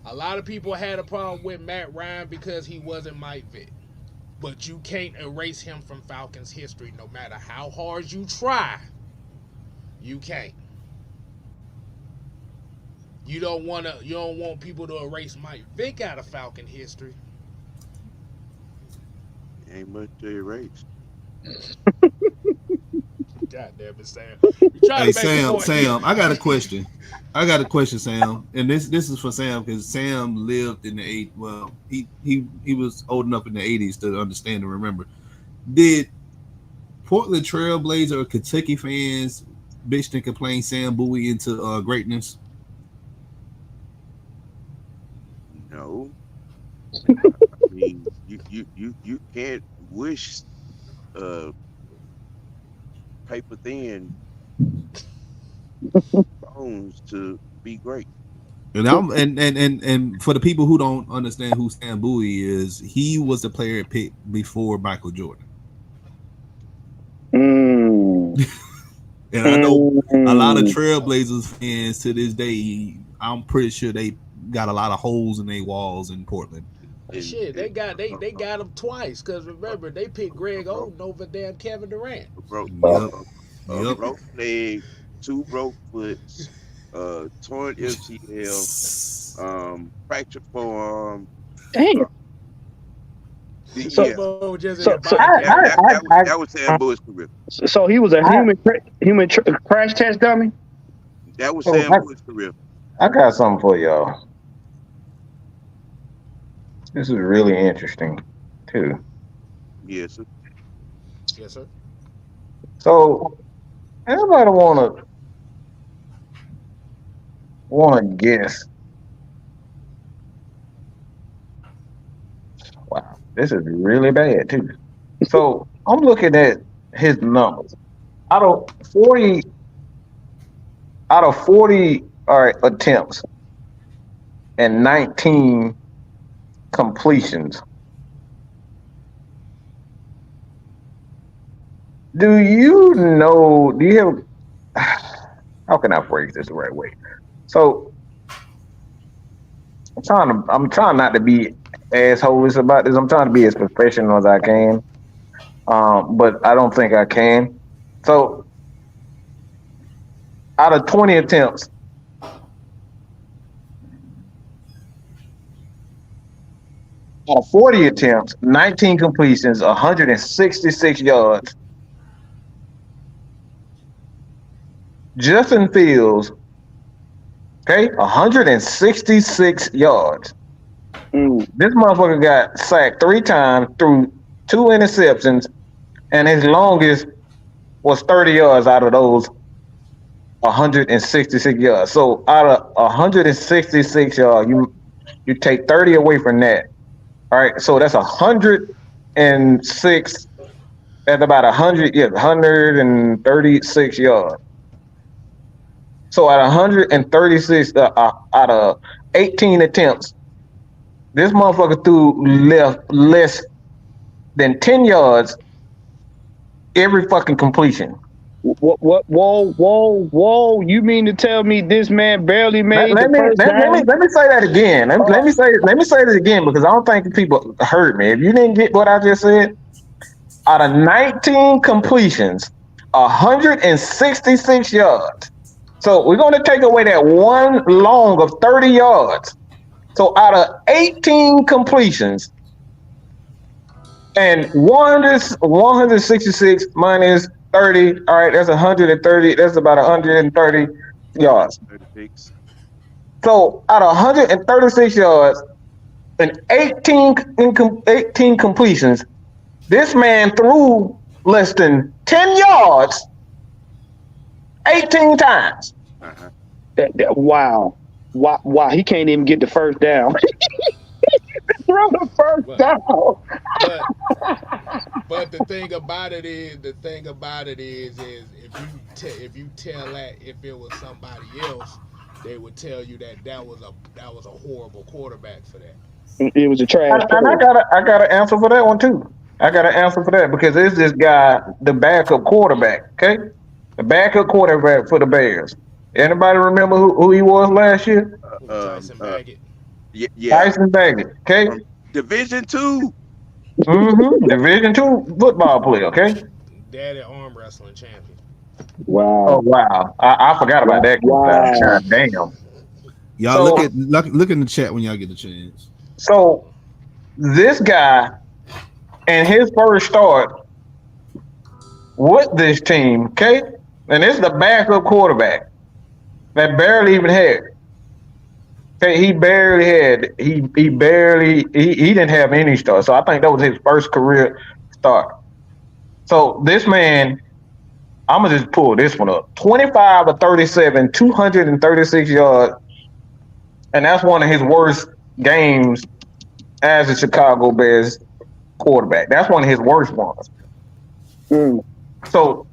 A lot of people had a problem with Matt Ryan because he wasn't Mike Vick. But you can't erase him from Falcons history no matter how hard you try. You can't. You don't want people to erase Mike Vick out of Falcon history. Ain't much to erase. God damn it, Sam. You try Hey to make a Sam, point. Sam, I got a question. Sam, and this is for Sam because Sam lived in the eight. Well, he was old enough in the '80s to understand and remember. Did Portland Trailblazer or Kentucky fans bitched and complained Sam Bowie into greatness? No. I mean, you can't wish uh paper thin bones to be great. And I'm and for the people who don't understand who Sam Bowie is, he was the player picked before Michael Jordan. Mm, And I know a lot of mm. Trailblazers fans to this day, I'm pretty sure they got a lot of holes in their walls in Portland. And, Shit, and they got him twice. Cause a, remember, they picked a, Greg broke Oden over damn Kevin Durant. a broke Yep. a Yep. broke leg, two broke foots, torn MCL, fractured forearm. Uh, Damn. So yeah, Debo just in so the so body bag. that was Sam Boyd's career. so he was a crash test dummy. That was So Sam Boyd's career. I got something for y'all. This is really interesting too. Yes, sir. Yes, sir. So Everybody wanna guess. Wow, this is really bad too. So I'm looking at his numbers. Out of 40, out of 40 all right, attempts and 19 completions. Do you know? Do you have? How can I phrase this the right way? So I'm trying not to be assholes about this. I'm trying to be as professional as I can. But I don't think I can. So out of 20 attempts, out of 40 attempts, 19 completions, 166 yards. Justin Fields, okay, 166 yards. This motherfucker got sacked 3 times, threw 2 interceptions, and his longest was 30 yards out of those 166 yards. So out of 166 yards, you take 30 away from that. All right, so that's 106. That's about 136 yards. So out of 136, out of 18 attempts, this motherfucker threw left less than 10 yards every fucking completion. What? Whoa! You mean to tell me this man barely made the first down? Let me say that again. Let me say this again because I don't think people heard me. If you didn't get what I just said, out of 19 completions, 166 yards. So we're going to take away that one long of 30 yards. So out of 18 completions and 166 minus 30, all right, that's 130. That's about 130 yards. 36. So out of 136 yards and 18 completions, this man threw less than 10 yards 18 times. Uh-huh. Wow. He can't even get the first down. Throw the first down. But the thing about it is if you tell that if it was somebody else, they would tell you that was a horrible quarterback for that. It was a trash. And I got an answer for that one too. I got an answer for that because it's this guy, the backup quarterback. Okay, the backup quarterback for the Bears. Anybody remember who he was last year? Tyson Baggett. Yeah. Tyson Baggett. Okay. Division 2. Division 2 football player. Okay. Daddy arm wrestling champion. Wow. Oh wow. I forgot about that. Wow. God damn. Y'all look in the chat when y'all get the chance. So this guy and his first start with this team, okay, and this is the backup quarterback that barely even had. Okay, he didn't have any start. So I think that was his first career start. So this man, I'm gonna just pull this one up. 25 of 37, 236 yards, and that's one of his worst games as a Chicago Bears quarterback. That's one of his worst ones. So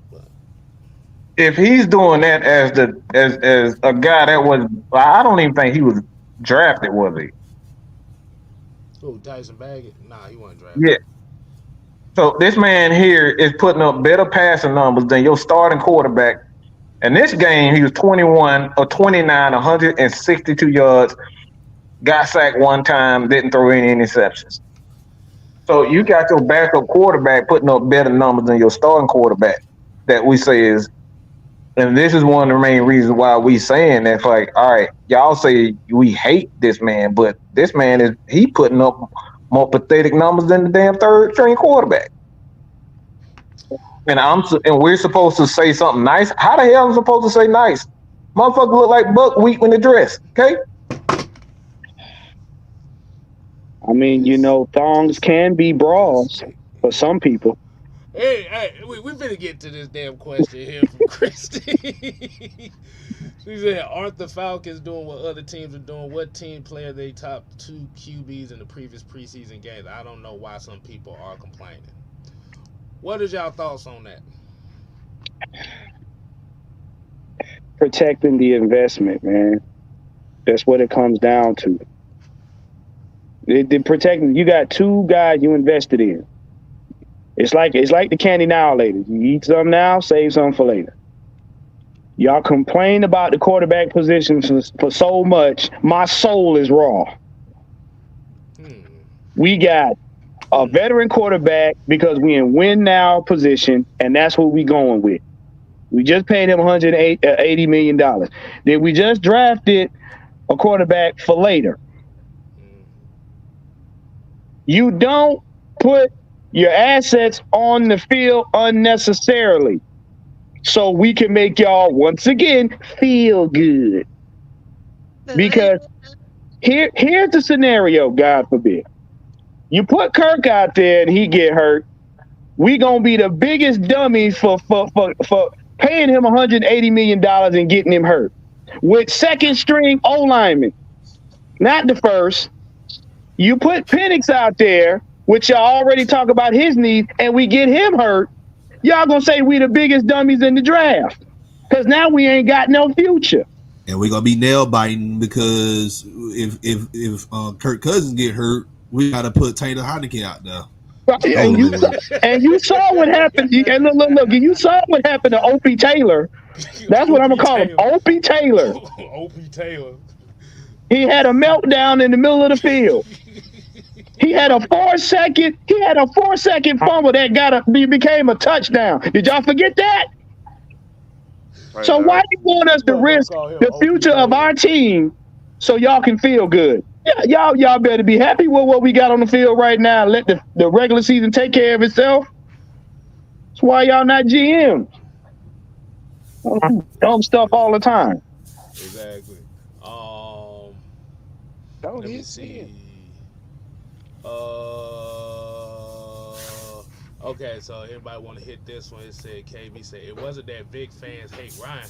if he's doing that as a guy that was, I don't even think he was drafted, was he? Oh, Tyson Baggett? Nah, he wasn't drafted. Yeah. So this man here is putting up better passing numbers than your starting quarterback. And this game, he was 21 or 29, 162 yards, got sacked one time, didn't throw any interceptions. So you got your backup quarterback putting up better numbers than your starting quarterback that we say is, and this is one of the main reasons why we saying that, like, all right, y'all say we hate this man, but this man he putting up more pathetic numbers than the damn third string quarterback. And we're supposed to say something nice. How the hell am I supposed to say nice? Motherfucker look like buckwheat in the dress, okay? I mean, thongs can be bras for some people. Hey, we finna get to this damn question here from Christy. She said, aren't the Falcons doing what other teams are doing? What team player they top 2 QBs in the previous preseason games? I don't know why some people are complaining. What is y'all thoughts on that? Protecting the investment, man. That's what it comes down to. Protecting. You got 2 guys you invested in. It's like the candy now, ladies. You eat some now, save some for later. Y'all complain about the quarterback position for so much. My soul is raw. We got a veteran quarterback because we in win now position, and that's what we going with. We just paid him $180 million. Then we just drafted a quarterback for later. You don't put your assets on the field unnecessarily so we can make y'all, once again, feel good. Because here's the scenario, God forbid. You put Kirk out there and he get hurt, we going to be the biggest dummies for paying him $180 million and getting him hurt. With second string O-lineman, not the first. You put Penix out there, which y'all already talk about his needs, and we get him hurt. Y'all gonna say we the biggest dummies in the draft because now we ain't got no future. And we're gonna be nail biting because if Kirk Cousins get hurt, we gotta put Taylor Heineke out there. And you saw what happened. And look, you saw what happened to Opie Taylor. That's what I'm gonna call him, Opie Taylor. Opie Taylor. He had a meltdown in the middle of the field. He had a 4-second fumble that became a touchdown. Did y'all forget that? Right, so why do you want us to risk the future of our team so y'all can feel good? Yeah, y'all better be happy with what we got on the field right now. Let the regular season take care of itself. That's why y'all not GM. Dumb stuff all the time. Exactly. Let me see. Okay, so everybody want to hit this one. It said, KB said, it wasn't that Vic fans hate Ryan.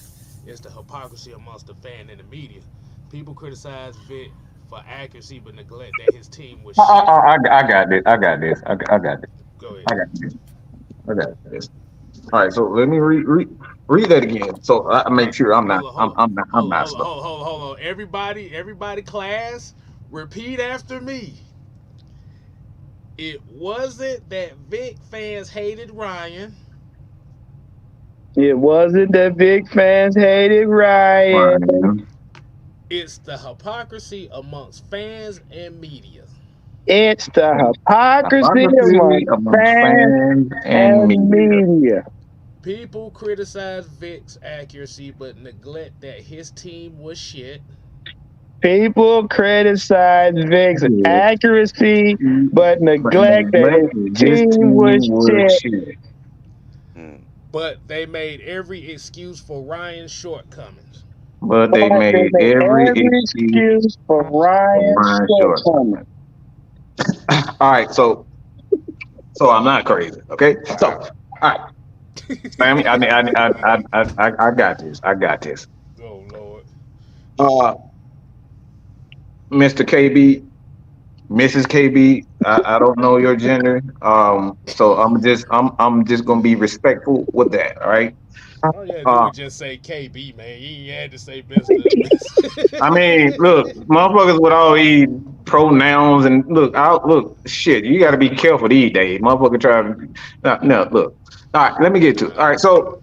It's the hypocrisy amongst the fan and the media. People criticize Vic for accuracy, but neglect that his team was shit. I got this. I got this. Go ahead. I got this. All right, so let me read that again. So I make sure I'm not. Hold on. Everybody, class, repeat after me. It wasn't that Vic fans hated Ryan. It wasn't that Vic fans hated Ryan. It's the hypocrisy amongst fans and media. It's the hypocrisy amongst fans and media. People criticize Vic's accuracy, but neglect that his team was shit. People criticize Vic's accuracy, but neglect that his team was shit. But they made every excuse for Ryan's shortcomings. But they made every excuse for Ryan's shortcomings. All right, so I'm not crazy, okay? So, all right. I got this. Oh Lord. Mr. KB, Mrs. KB, I don't know your gender. So I'm just gonna be respectful with that, all right? Oh yeah, you would just say KB, man. You ain't had to say Mr. I mean, look, motherfuckers with all these pronouns and look, shit, you gotta be careful these days. Motherfucker trying to look. All right, let me get to it. All right, so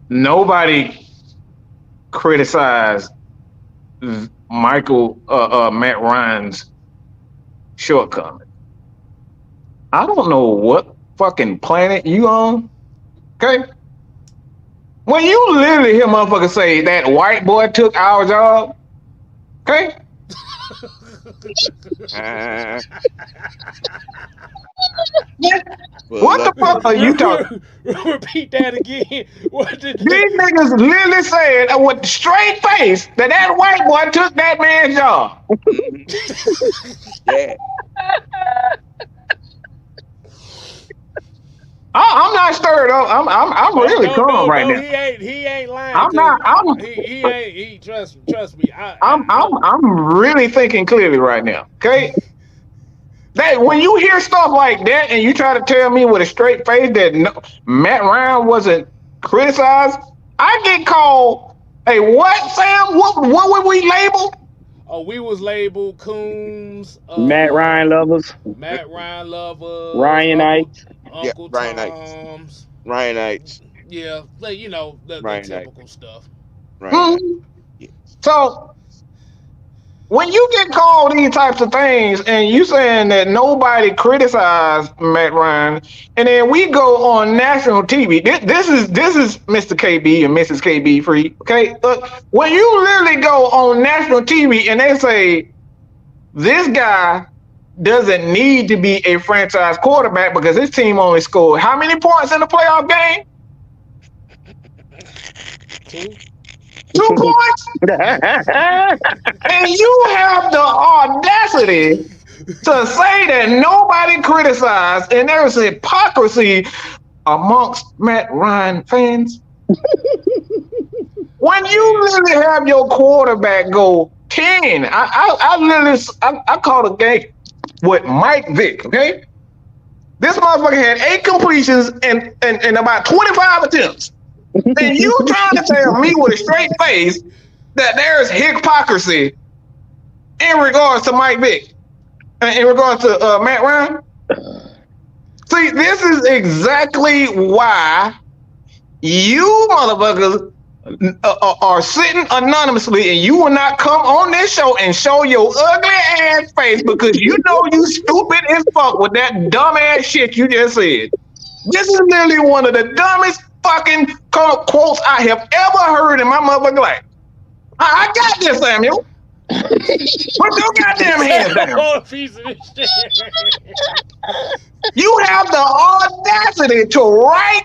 nobody criticized Matt Ryan's shortcoming. I don't know what fucking planet you on, okay? When you literally hear motherfuckers say that white boy took our job, okay? What the fuck are you talking? Repeat that again. These niggas literally said with a straight face that white boy took that man's job. Yeah. not stirred up. I'm really calm right now. He ain't lying. I'm not. He ain't. He trust me. I'm really thinking clearly right now. Okay. That when you hear stuff like that and you try to tell me with a straight face that Matt Ryan wasn't criticized, I get called. Hey, what, Sam? What would we label? Oh, we was labeled coons. Matt Ryan lovers. Ryanites. Uncle Toms. Ryanites. Yeah, like, you know, the typical stuff. Right. Mm-hmm. So when you get called these types of things and you saying that nobody criticized Matt Ryan, and then we go on national TV, this is Mr. KB and Mrs. KB free. Okay, look, when you literally go on national TV and they say this guy doesn't need to be a franchise quarterback because his team only scored how many points in the playoff game? 2 points? And you have the audacity to say that nobody criticized and there's hypocrisy amongst Matt Ryan fans? When you literally have your quarterback go 10, I called a game with Mike Vick, okay? This motherfucker had 8 completions and about 25 attempts. And you trying to tell me with a straight face that there's hypocrisy in regards to Mike Vick, in regards to Matt Ryan? See, this is exactly why you motherfuckers are sitting anonymously and you will not come on this show and show your ugly ass face because you know you stupid as fuck with that dumb ass shit you just said. This is literally one of the dumbest fucking quotes I have ever heard in my motherfucking life. I got this, Samuel. Put your goddamn hands down. You have the audacity to write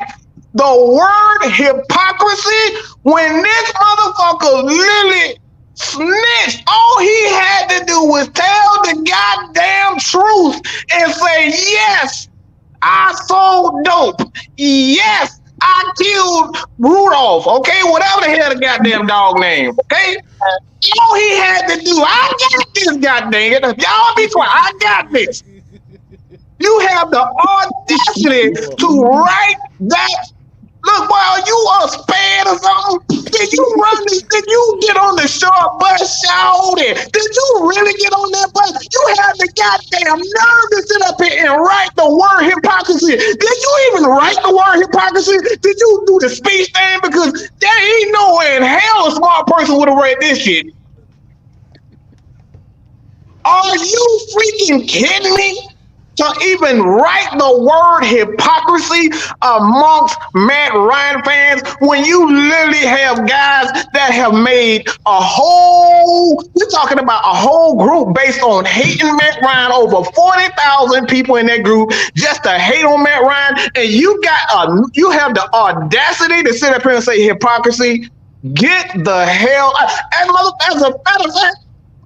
the word hypocrisy when this motherfucker literally snitched. All he had to do was tell the goddamn truth and say, yes, I sold dope. Yes, I killed Rudolph. Okay, whatever the hell the goddamn dog name. Okay, all he had to do, I got this goddamn. Y'all be quiet. I got this. You have the audacity to write that. Look, boy, are you a spad or something? Did you run this? Did you get on the short bus, shouted? Did you really get on that bus? You had the goddamn nerve to sit up here and write the word hypocrisy. Did you even write the word hypocrisy? Did you do the speech thing? Because there ain't no way in hell a smart person would have read this shit. Are you freaking kidding me? To even write the word hypocrisy amongst Matt Ryan fans when you literally have guys that have made we're talking about a whole group based on hating Matt Ryan, over 40,000 people in that group just to hate on Matt Ryan, and you have the audacity to sit up here and say hypocrisy. Get the hell out. As a matter of fact,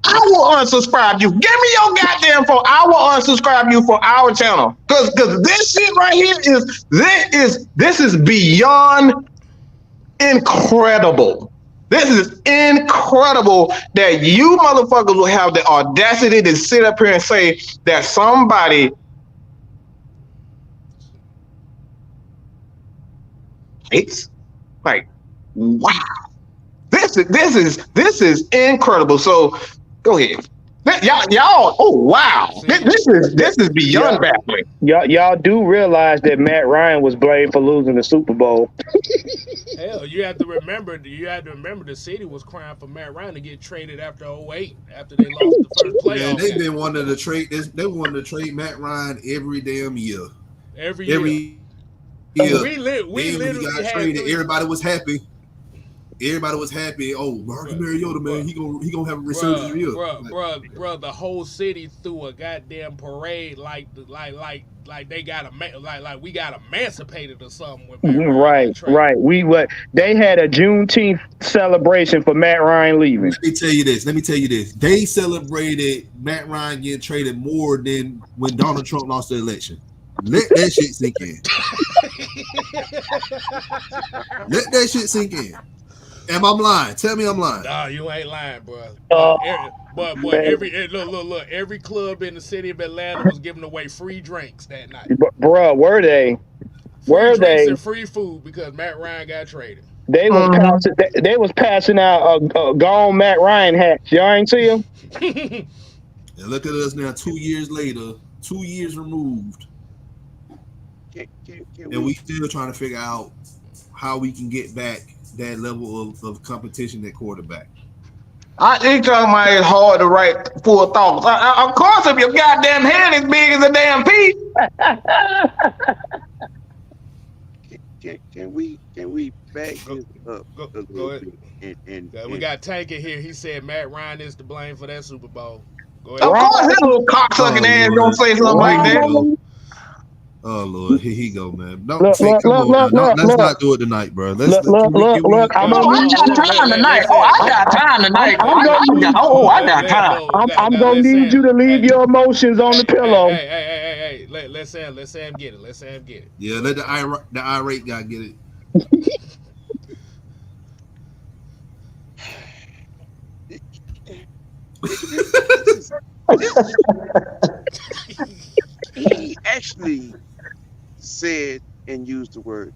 I will unsubscribe you. Give me your goddamn phone. I will unsubscribe you for our channel. Cause this shit right here is beyond incredible. This is incredible that you motherfuckers will have the audacity to sit up here and say that somebody hates. Like, wow. This is incredible. So go ahead. Y'all, oh wow. This is beyond baffling. Y'all do realize that Matt Ryan was blamed for losing the Super Bowl. Hell, you have to remember the city was crying for Matt Ryan to get traded after 2008, after they lost the first playoff. Yeah, they've been wanting to trade They wanted to trade Matt Ryan every damn year. Every year. We literally got traded. Everybody was happy. Oh, Marcus Mariota, man, he gonna have a resurgence year. Bro, the whole city threw a goddamn parade like they got we got emancipated or something. With Right. They had a Juneteenth celebration for Matt Ryan leaving. Let me tell you this. They celebrated Matt Ryan getting traded more than when Donald Trump lost the election. Let that shit sink in. Let that shit sink in. Am I lying? Tell me I'm lying. Nah, you ain't lying, bro. But man. look, every club in the city of Atlanta was giving away free drinks that night. Bruh, were they? Free Were drinks they? and free food because Matt Ryan got traded. They was passing. They was passing out gone Matt Ryan hats. Y'all ain't see him? And look at us now, 2 years later, 2 years removed, and we still trying to figure out how we can get back that level of competition at quarterback. He talking about it's hard to write full thoughts. Of course, if your goddamn head is big as a damn pea. Can we back this up Go a little ahead. bit? And We got Tank in here. He said Matt Ryan is to blame for that Super Bowl. Go Of ahead. course, that little cocksucking ass Lord. gonna say something like that. Oh Lord, here he go, man. Don't Look, take. look, Come look, on, now. look, Let's look. not do it tonight, bro. Let's Look, I'm Oh, I got time tonight. I got time tonight. I got time. I'm gonna need you to leave your emotions on the pillow. Hey. Let Sam get it. Let Sam get it. Yeah, let the irate guy get it. he actually said and used the word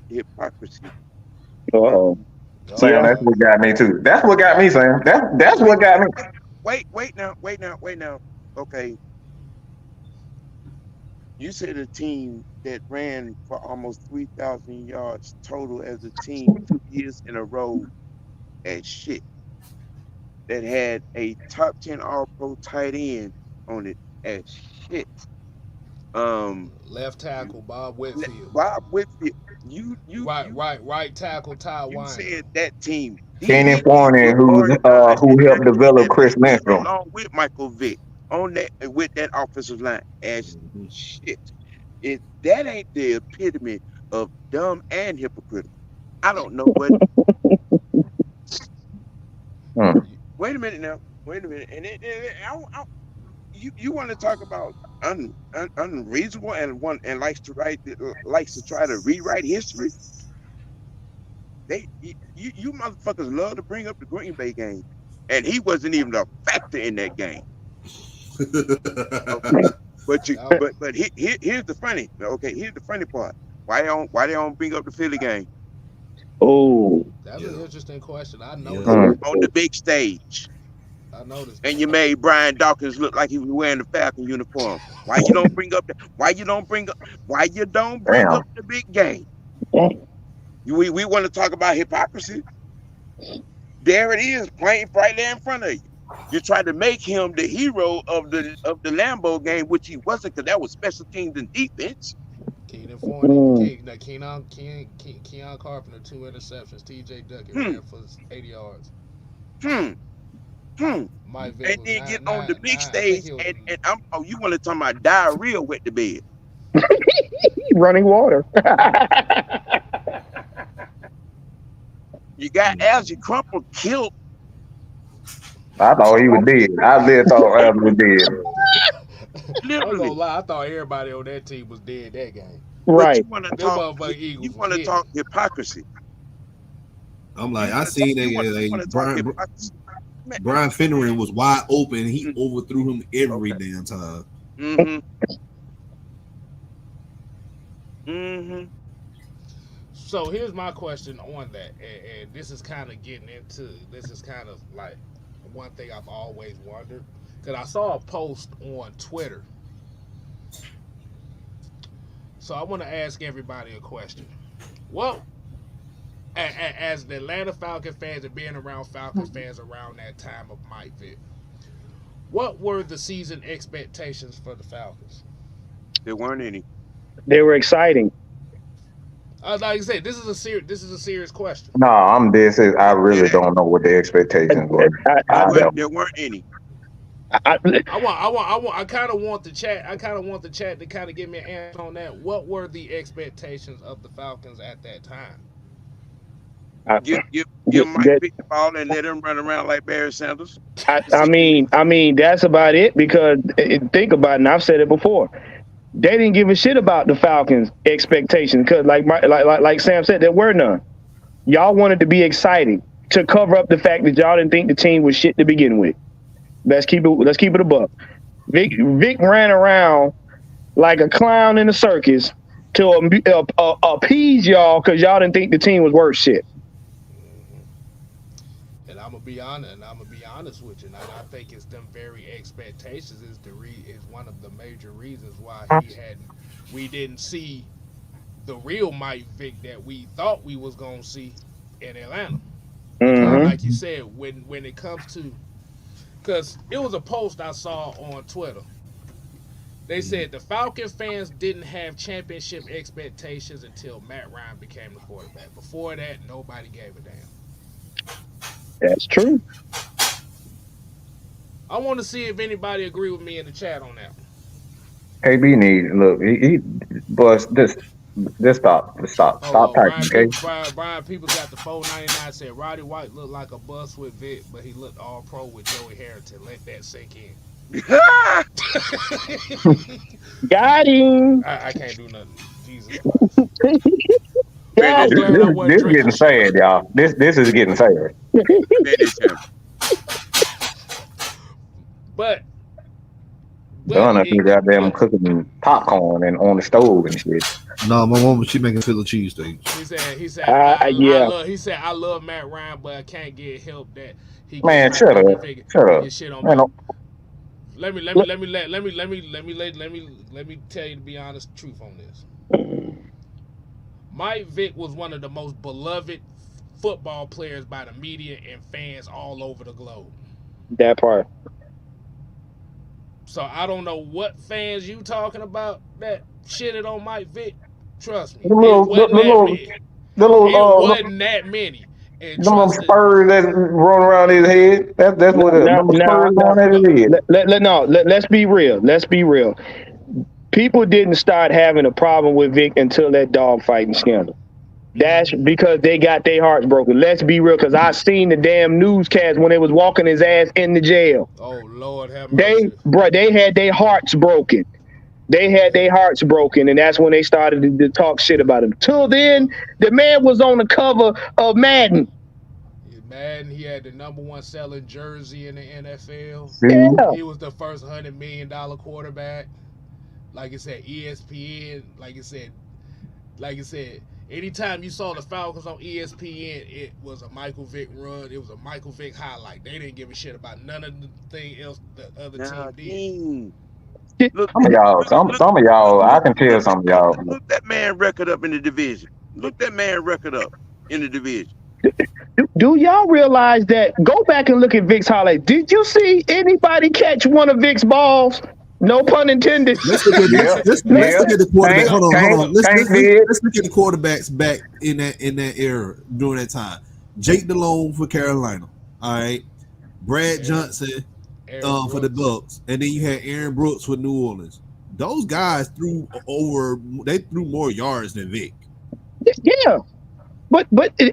hypocrisy. Oh, Sam, that's what got me too. That's what got me, Sam. That's what got me. Wait now. Okay. You said a team that ran for almost 3,000 yards total as a team 2 years in a row as shit. That had a top 10 All-Pro tight end on it as shit. Left tackle Bob Whitfield. Bob Whitfield. Right tackle Ty You Weiner. said that team. Kenny Forney, who helped develop Chris Lindstrom, along with Michael Vick on that with that offensive line as shit. If that ain't the epitome of dumb and hypocritical, I don't know what. Wait a minute now. And you want to talk about unreasonable and likes to try to rewrite history. You motherfuckers love to bring up the Green Bay game, and he wasn't even a factor in that game. Okay. But here's the funny. Okay, here's the funny part. Why they don't bring up the Philly game? Oh, that's an interesting question. I know on the big stage. I noticed. And you made Brian Dawkins look like he was wearing the Falcon uniform. Why you don't bring up the big game? We want to talk about hypocrisy. There it is, playing right there in front of you. You tried to make him the hero of the Lambeau game, which he wasn't, because that was special teams and defense. Keon Carpenter, 2 interceptions. TJ Duckett ran for 80 yards. Mike Vick and then get on the big stage and you want to talk about diarrhea wet the bed. Running water. You got Algie Crumple killed. I thought he was dead. I really thought Algie was dead. I'm gonna lie, I thought everybody on that team was dead that game. Right. You want to talk hypocrisy. I'm like, I seen that. Brian Finneran was wide open. He overthrew him every damn time. So here's my question on that, and this is kind of like one thing I've always wondered, because I saw a post on Twitter. So I want to ask everybody a question. Well, as the Atlanta Falcons fans and being around Falcons fans around that time of Mike Vick, what were the season expectations for the Falcons? There weren't any. They were exciting. Like I said, this is a serious question. No, I really don't know what the expectations were. There weren't any. I kind of want the chat. I kind of want the chat to kind of give me an answer on that. What were the expectations of the Falcons at that time? Give Mike Vick the ball and let him run around like Barry Sanders. I mean, that's about it. Because think about it. And I've said it before. They didn't give a shit about the Falcons' expectations because, like Sam said, there were none. Y'all wanted to be exciting to cover up the fact that y'all didn't think the team was shit to begin with. Let's keep it a buck. Vick ran around like a clown in a circus to appease y'all because y'all didn't think the team was worth shit. And I'm gonna be honest with you. And I think it's them very expectations is one of the major reasons why we didn't see the real Mike Vick that we thought we was gonna see in Atlanta. Because like you said, when it comes to, because it was a post I saw on Twitter. They said the Falcon fans didn't have championship expectations until Matt Ryan became the quarterback. Before that, nobody gave a damn. That's true. I want to see if anybody agree with me in the chat on that. KB need look. He boys. This stop. Stop typing. Okay. Brian People got the 499 said Roddy White looked like a bust with Vic, but he looked all pro with Joey Harrington. Let that sink in. Got him. I can't do nothing. Jesus Got him. This getting sad, y'all. This is getting sad. But Donna, you goddamn cooking popcorn and on the stove and shit. No, my mom, she making Philly cheesesteaks. He said, I love Matt Ryan, but I can't get help that he. Man, shut up. Shit on man, let me tell you to be honest truth on this. Mike Vick was one of the most beloved football players by the media and fans all over the globe. That part. So I don't know what fans you talking about that shitted on Mike Vick. Trust me, it wasn't that many. And them little spurs that run around his head. That's what it is. Let's be real. Let's be real. People didn't start having a problem with Vic until that dog fighting scandal. That's because they got their hearts broken. Let's be real, because I seen the damn newscast when they was walking his ass in the jail. Oh Lord, have mercy. They had their hearts broken. They had their hearts broken, and that's when they started to talk shit about him. Till then, the man was on the cover of Madden. Madden, he had the #1 selling jersey in the NFL. Yeah. He was the first $100 million quarterback. Like I said, ESPN. Like I said, anytime you saw the Falcons on ESPN, it was a Michael Vick run. It was a Michael Vick highlight. They didn't give a shit about none of the thing else the other team did. Look, some of y'all, I can tell some of y'all. Look that man record up in the division. Do y'all realize that? Go back and look at Vic's highlight. Did you see anybody catch one of Vic's balls? No pun intended. Let's look at the quarterback. Hold on. Let's look at the quarterbacks back in that era during that time. Jake Delhomme for Carolina. All right. Brad Johnson for the Bucks, and then you had Aaron Brooks for New Orleans. Those guys threw more yards than Vic. Yeah. But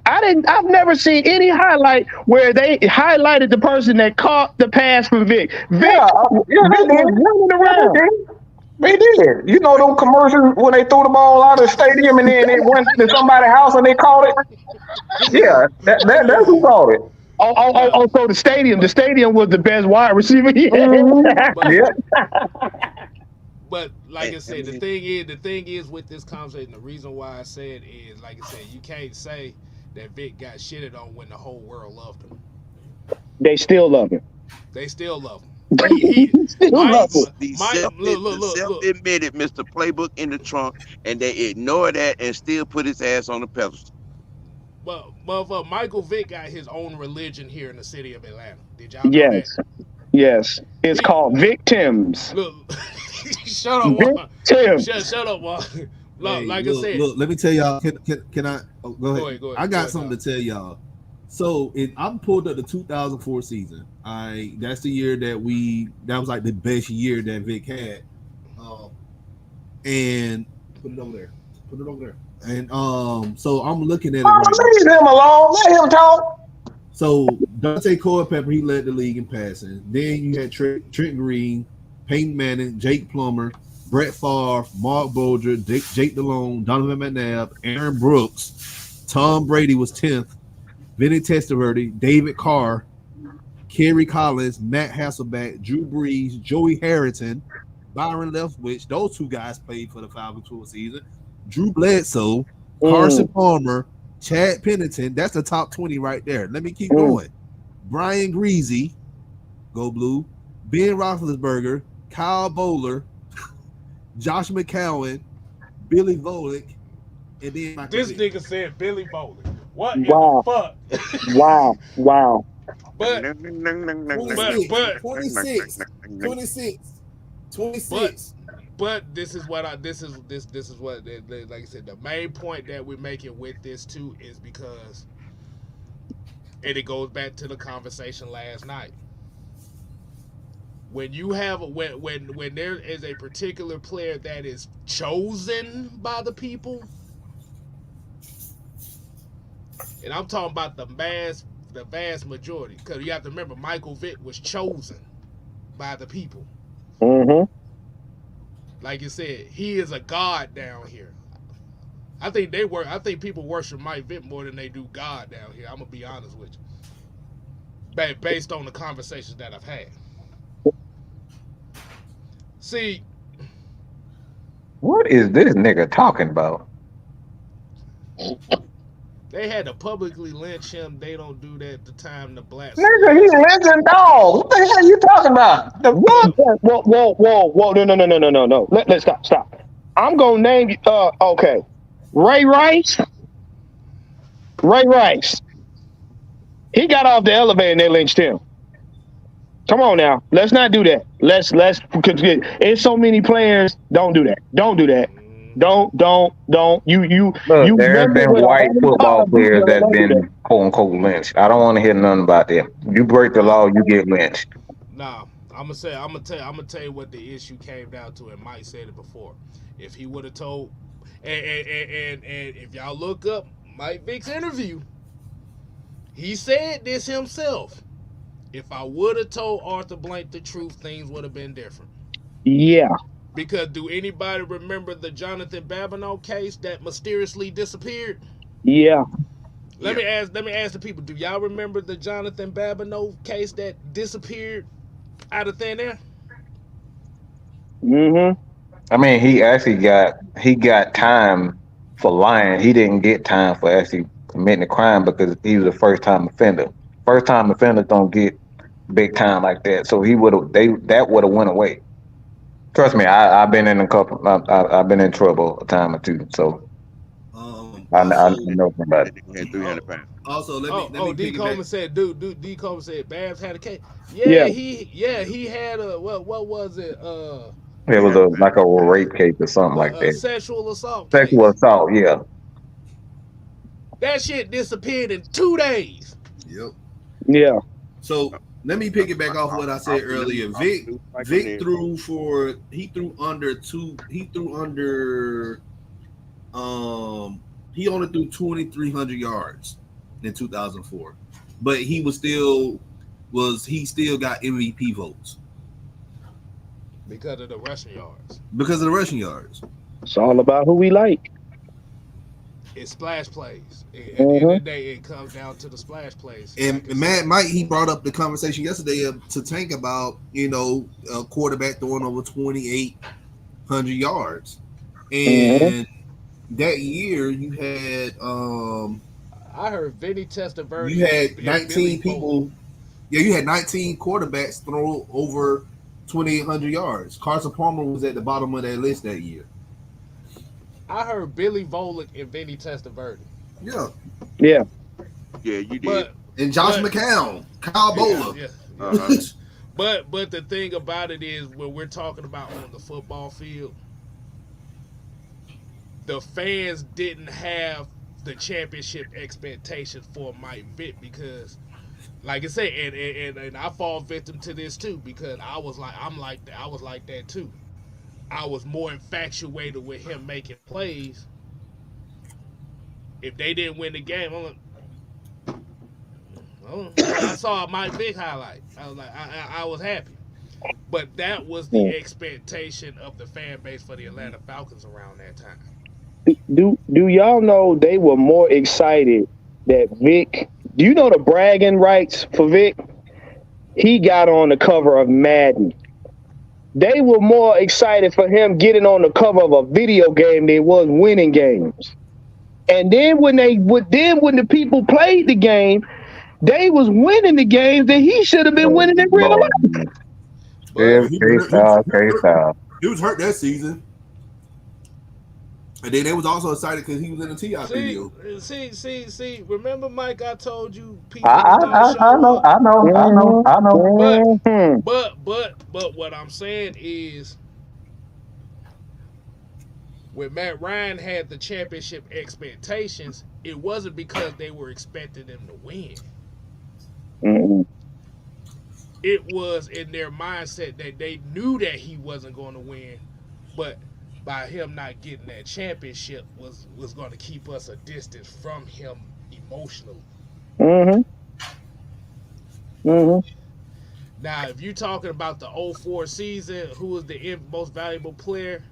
I've never seen any highlight where they highlighted the person that caught the pass from Vic. Vic was running around. They did. You know them commercials when they threw the ball out of the stadium and then it went to somebody's house and they caught it? Yeah, that's who caught it. Oh, so the stadium was the best wide receiver he had. But like I said, the thing is with this conversation, the reason why I said is, like I said, you can't say that Vic got shitted on when the whole world loved him. They still love him. They still love him. Self-admitted Mr. Playbook in the trunk, and they ignore that and still put his ass on the pedestal. But Michael Vick got his own religion here in the city of Atlanta. Did y'all know that? Yes. It's called Victims. Look, shut up, Juan. Shut up, Juan. Look, I said. Look, let me tell y'all. Can I? Oh, go ahead. Go ahead. I got something to tell y'all. So I'm pulled up the 2004 season. That's the year that was like the best year that Vic had. And put it over there. And so I'm looking at it right now. Leave him alone. Let him talk. So Dante Culpepper, he led the league in passing. Then you had Trent Green, Peyton Manning, Jake Plummer, Brett Favre, Mark Bolger, Jake Delhomme, Donovan McNabb, Aaron Brooks, Tom Brady was 10th, Vinny Testaverde, David Carr, Kerry Collins, Matt Hasselbeck, Drew Brees, Joey Harrington, Byron Leftwich. Those two guys played for the Falcons for a season. Drew Bledsoe, Carson Palmer, Chad Pennington. That's the top 20 right there. Let me keep going. Brian Greasy, go Blue, Ben Roethlisberger, Kyle Bowler, Josh McCown, Billy Volick, and then Michael This Vick. nigga said Billy Bowling. What in the fuck? Wow. But 26. But this is what this is what, like I said, the main point that we're making with this too is because, and it goes back to the conversation last night. When you have when there is a particular player that is chosen by the people, and I'm talking about the vast majority, because you have to remember Michael Vick was chosen by the people. Like you said, he is a god down here. I think people worship Mike Vick more than they do God down here. I'm gonna be honest with you, based on the conversations that I've had. See, what is this nigga talking about? they had to publicly lynch him. They don't do that at the time the blacks. Nigga, he's lynching dog. What the hell are you talking about? The fuck? Whoa. No. Let's stop. I'm going to name you. Okay. Ray Rice. He got off the elevator and they lynched him. Come on now. Let's not do that. Let's it's so many players. Don't do that. Don't. Look, there have been white football players that have been quote unquote lynched. I don't want to hear nothing about that. You break the law, you get lynched. Nah, I'm gonna tell you what the issue came down to, and Mike said it before. If he would have told, and if y'all look up Mike Vick's interview, he said this himself. If I would have told Arthur Blank the truth, things would have been different. Yeah. Because do anybody remember the Jonathan Babineau case that mysteriously disappeared? Yeah. Let me ask the people, do y'all remember the Jonathan Babineau case that disappeared out of thin air? I mean, he actually got time for lying. He didn't get time for actually committing a crime because he was a first time offender. First time offenders don't get big time like that. So that would have went away. Trust me, I've been in I've been in trouble a time or two. So I know about it. Also, let me D. Coleman said, D. Coleman said Babs had a case. Yeah. He had a what was it? It was like a rape case or something like that. Sexual assault. Sexual assault, yeah. That shit disappeared in 2 days. Yep. Yeah. So let me piggyback off what I said earlier. Vic threw he only threw 2,300 yards in 2004, but he still got MVP votes because of the rushing yards. It's all about who we like. It's splash plays. At the end of the day, it comes down to the splash plays. And Mike, he brought up the conversation yesterday to Tank about, a quarterback throwing over 2,800 yards. And that year you had I heard Vinny Testaverde. You had 19 people. Yeah, you had 19 quarterbacks throw over 2,800 yards. Carson Palmer was at the bottom of that list that year. I heard Billy Volick and Vinny Testaverde. Yeah. Yeah, you did. And Josh McCown, Kyle Bowler. Yeah. But the thing about it is, when we're talking about on the football field, the fans didn't have the championship expectation for Mike Vick because, like I said, and I fall victim to this too because I was like that too. I was more infatuated with him making plays. If they didn't win the game, I saw a Mike Vick highlight. I was like, I was happy. But that was the expectation of the fan base for the Atlanta Falcons around that time. Do y'all know they were more excited that Vic? Do you know the bragging rights for Vic? He got on the cover of Madden. They were more excited for him getting on the cover of a video game than was winning games. And then when the people played the game, they was winning the games that he should have been winning in real life. But He was hurt that season. And then they was also excited because he was in the T.I. video. See. Remember, Mike? I told you people. I know. But what I'm saying is, when Matt Ryan had the championship expectations, it wasn't because they were expecting him to win. Mm-hmm. It was in their mindset that they knew that he wasn't going to win, but by him not getting that championship was going to keep us a distance from him emotionally. Mm-hmm. Mm-hmm. Now, if you're talking about the 04 season, who was the most valuable player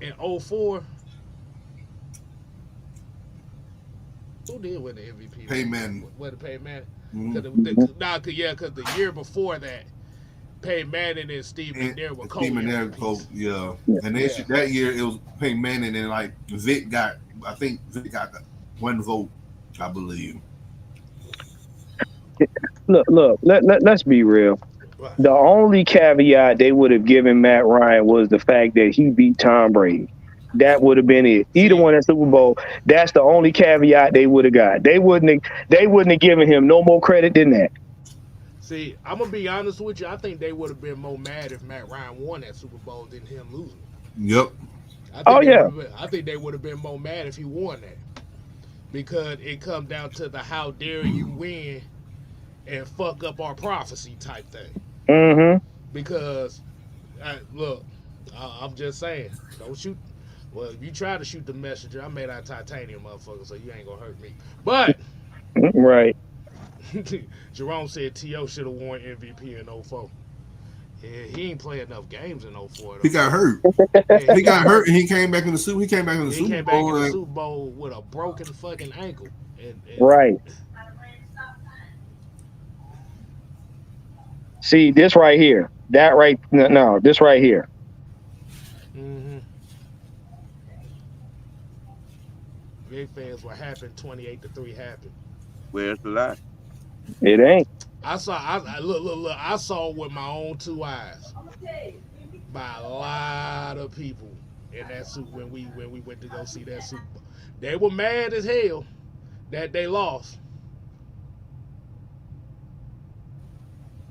in 04? Who did win the MVP? Peyton Manning. What, Peyton Manning? Mm-hmm. Because the year before that, Peyton Manning and Steve McNair were co-MVPs. Yeah. And that year it was Peyton Manning and like Vic got the one vote, I believe. Look. Let's be real. Right. The only caveat they would have given Matt Ryan was the fact that he beat Tom Brady. That would have been it. Either one at Super Bowl. That's the only caveat they would have got. They wouldn't have given him no more credit than that. See, I'm gonna be honest with you. I think they would have been more mad if Matt Ryan won that Super Bowl than him losing. Yep. I think they would have been more mad if he won that, because it comes down to the how dare you win and fuck up our prophecy type thing. Mm-hmm. Because look, I'm just saying, don't shoot. Well, if you try to shoot the messenger, I made out of titanium, motherfucker, so you ain't gonna hurt me. But right. Jerome said T.O. should have won MVP in 04. Yeah, he ain't play enough games in 04. Though. He got hurt. He got hurt and he came back in the Super. He came back in the Super Bowl. Back in the Super Bowl with a broken fucking ankle. And right. See this right here. That right. No, this right here. Mm-hmm. Big fans, what happened? 28-3 happened. Where's the lie? It ain't. I saw with my own two eyes by a lot of people in that Super when we went to go see that Super Bowl. They were mad as hell that they lost.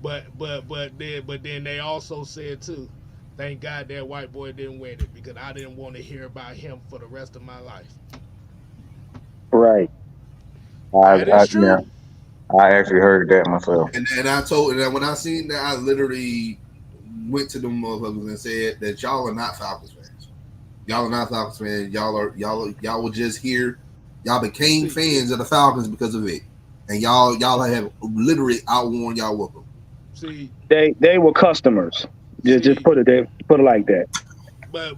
But then they also said too, thank God that white boy didn't win it, because I didn't want to hear about him for the rest of my life. Right. That is true. Yeah. I actually heard that myself. And I told, and when I seen that, I literally went to them motherfuckers and said that y'all are not Falcons fans. Y'all are not Falcons fans. Y'all were just here. Y'all became fans of the Falcons because of it, and y'all have literally outworn y'all welcome. See, they were customers. Just put it like that. But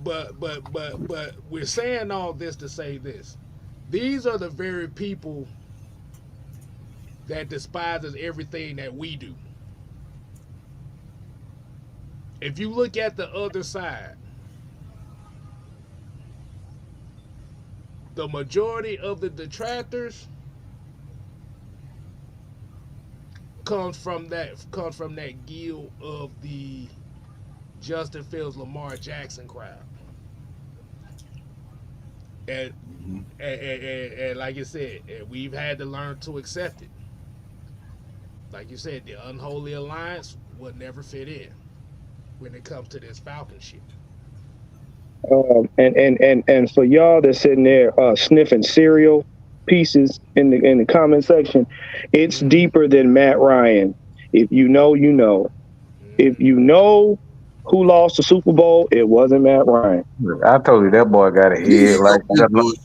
we're saying all this to say this. These are the very people that despises everything that we do. If you look at the other side, the majority of the detractors comes from that guild of the Justin Fields, Lamar Jackson crowd. And like I said, we've had to learn to accept it. Like you said, the unholy alliance will never fit in when it comes to this Falcon shit. And for y'all that's sitting there sniffing cereal pieces in the comment section, it's deeper than Matt Ryan. If you know, you know. If you know who lost the Super Bowl, it wasn't Matt Ryan. I told you that boy got a head like that.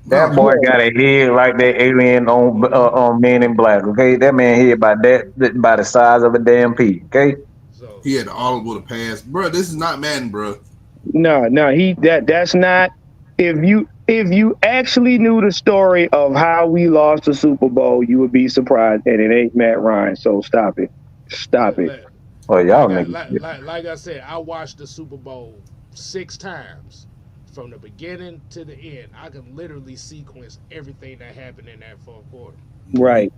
That boy got a head like that alien on Men in Black. Okay, that man head by the size of a damn pea. Okay. So He had the audible to pass, bro. This is not Madden, bro. No, that's not. If you actually knew the story of how we lost the Super Bowl, you would be surprised, and it ain't Matt Ryan. So stop it, stop it. Well, y'all niggas. Like I said, I watched the Super Bowl 6 times from the beginning to the end. I can literally sequence everything that happened in that fourth quarter. Right,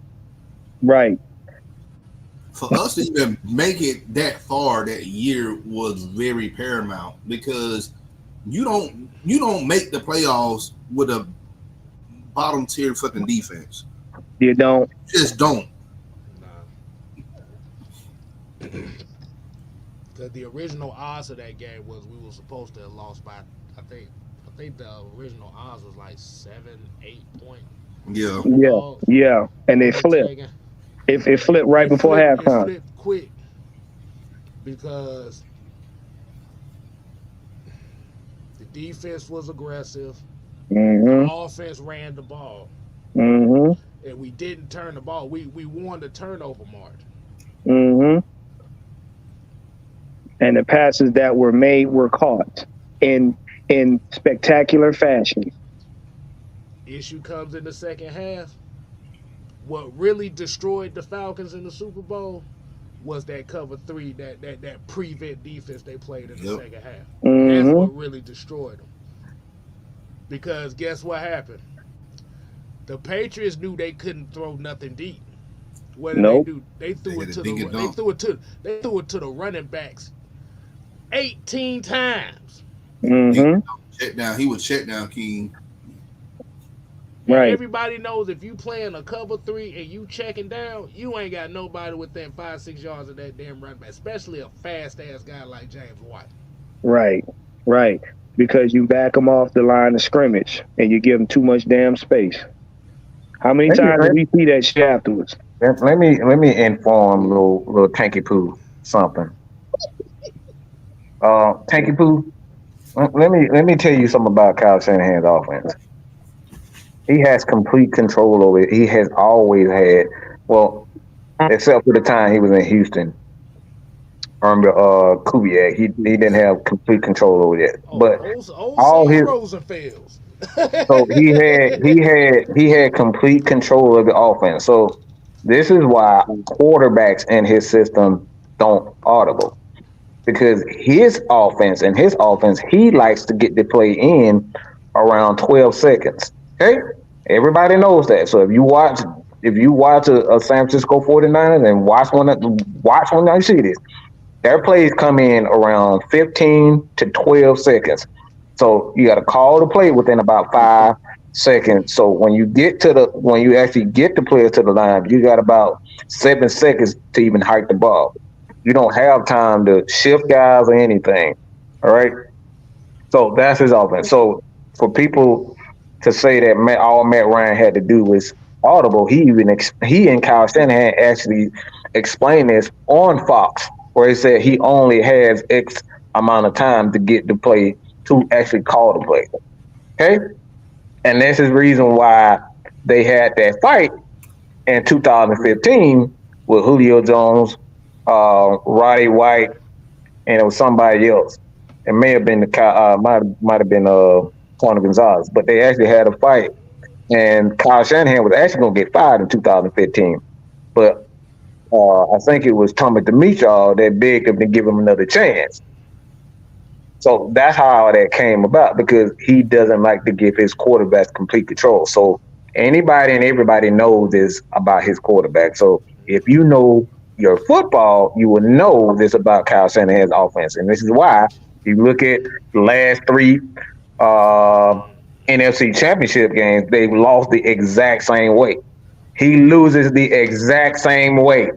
right. For us to even make it that far that year was very paramount because you don't make the playoffs with a bottom tier fucking defense. You don't. You just don't. Because the original odds of that game was we were supposed to have lost by I think the original odds was like 7-8 point. Yeah. And they flipped. It flipped right before halftime. It flipped quick because the defense was aggressive. Mm-hmm. The offense ran the ball. Mm-hmm. And we didn't turn the ball. We won the turnover margin. Mm-hmm. And the passes that were made were caught in spectacular fashion. Issue comes in the second half. What really destroyed the Falcons in the Super Bowl was that cover 3, that prevent defense they played in the second half. Mm-hmm. That's what really destroyed them. Because guess what happened? The Patriots knew they couldn't throw nothing deep. What did they do? They threw it to the running backs 18 times. Mm-hmm. He was check down king. Right. Everybody knows if you playing a cover 3 and you checking down, you ain't got nobody within 5-6 yards of that damn running back, especially a fast ass guy like James White. Right. Because you back them off the line of scrimmage and you give them too much damn space. How many times did we see that shit afterwards? Let me inform little Tanky Poo something. Tanky Poo, let me tell you something about Kyle Shanahan's offense. He has complete control over it. He has always had, well, except for the time he was in Houston under Kubiak, he didn't have complete control over that. But all his Rosenfels. So he had complete control of the offense. So this is why quarterbacks in his system don't audible. Because his offense, he likes to get the play in around 12 seconds. Okay? Everybody knows that. So if you watch a San Francisco 49ers and watch when I see this, their plays come in around 15 to 12 seconds. So you got to call the play within about 5 seconds. So when you actually get the player to the line, you got about 7 seconds to even hike the ball. You don't have time to shift guys or anything. All right. So that's his offense. So for people to say that all Matt Ryan had to do was audible, he and Kyle Shanahan actually explained this on Fox, where he said he only has X amount of time to get the play to actually call the play. Okay? And that's his reason why they had that fight in 2015 with Julio Jones, Roddy White, and it was somebody else. It may have been might have been Tony Gonzalez, but they actually had a fight, and Kyle Shanahan was actually going to get fired in 2015, but I think it was Tommy Dimitrov that begged him to give him another chance. So that's how that came about, because he doesn't like to give his quarterbacks complete control. So anybody and everybody knows this about his quarterback. So if you know your football, you will know this about Kyle Shanahan's offense. And this is why you look at the last 3 NFC championship games, they've lost the exact same way. He loses the exact same way.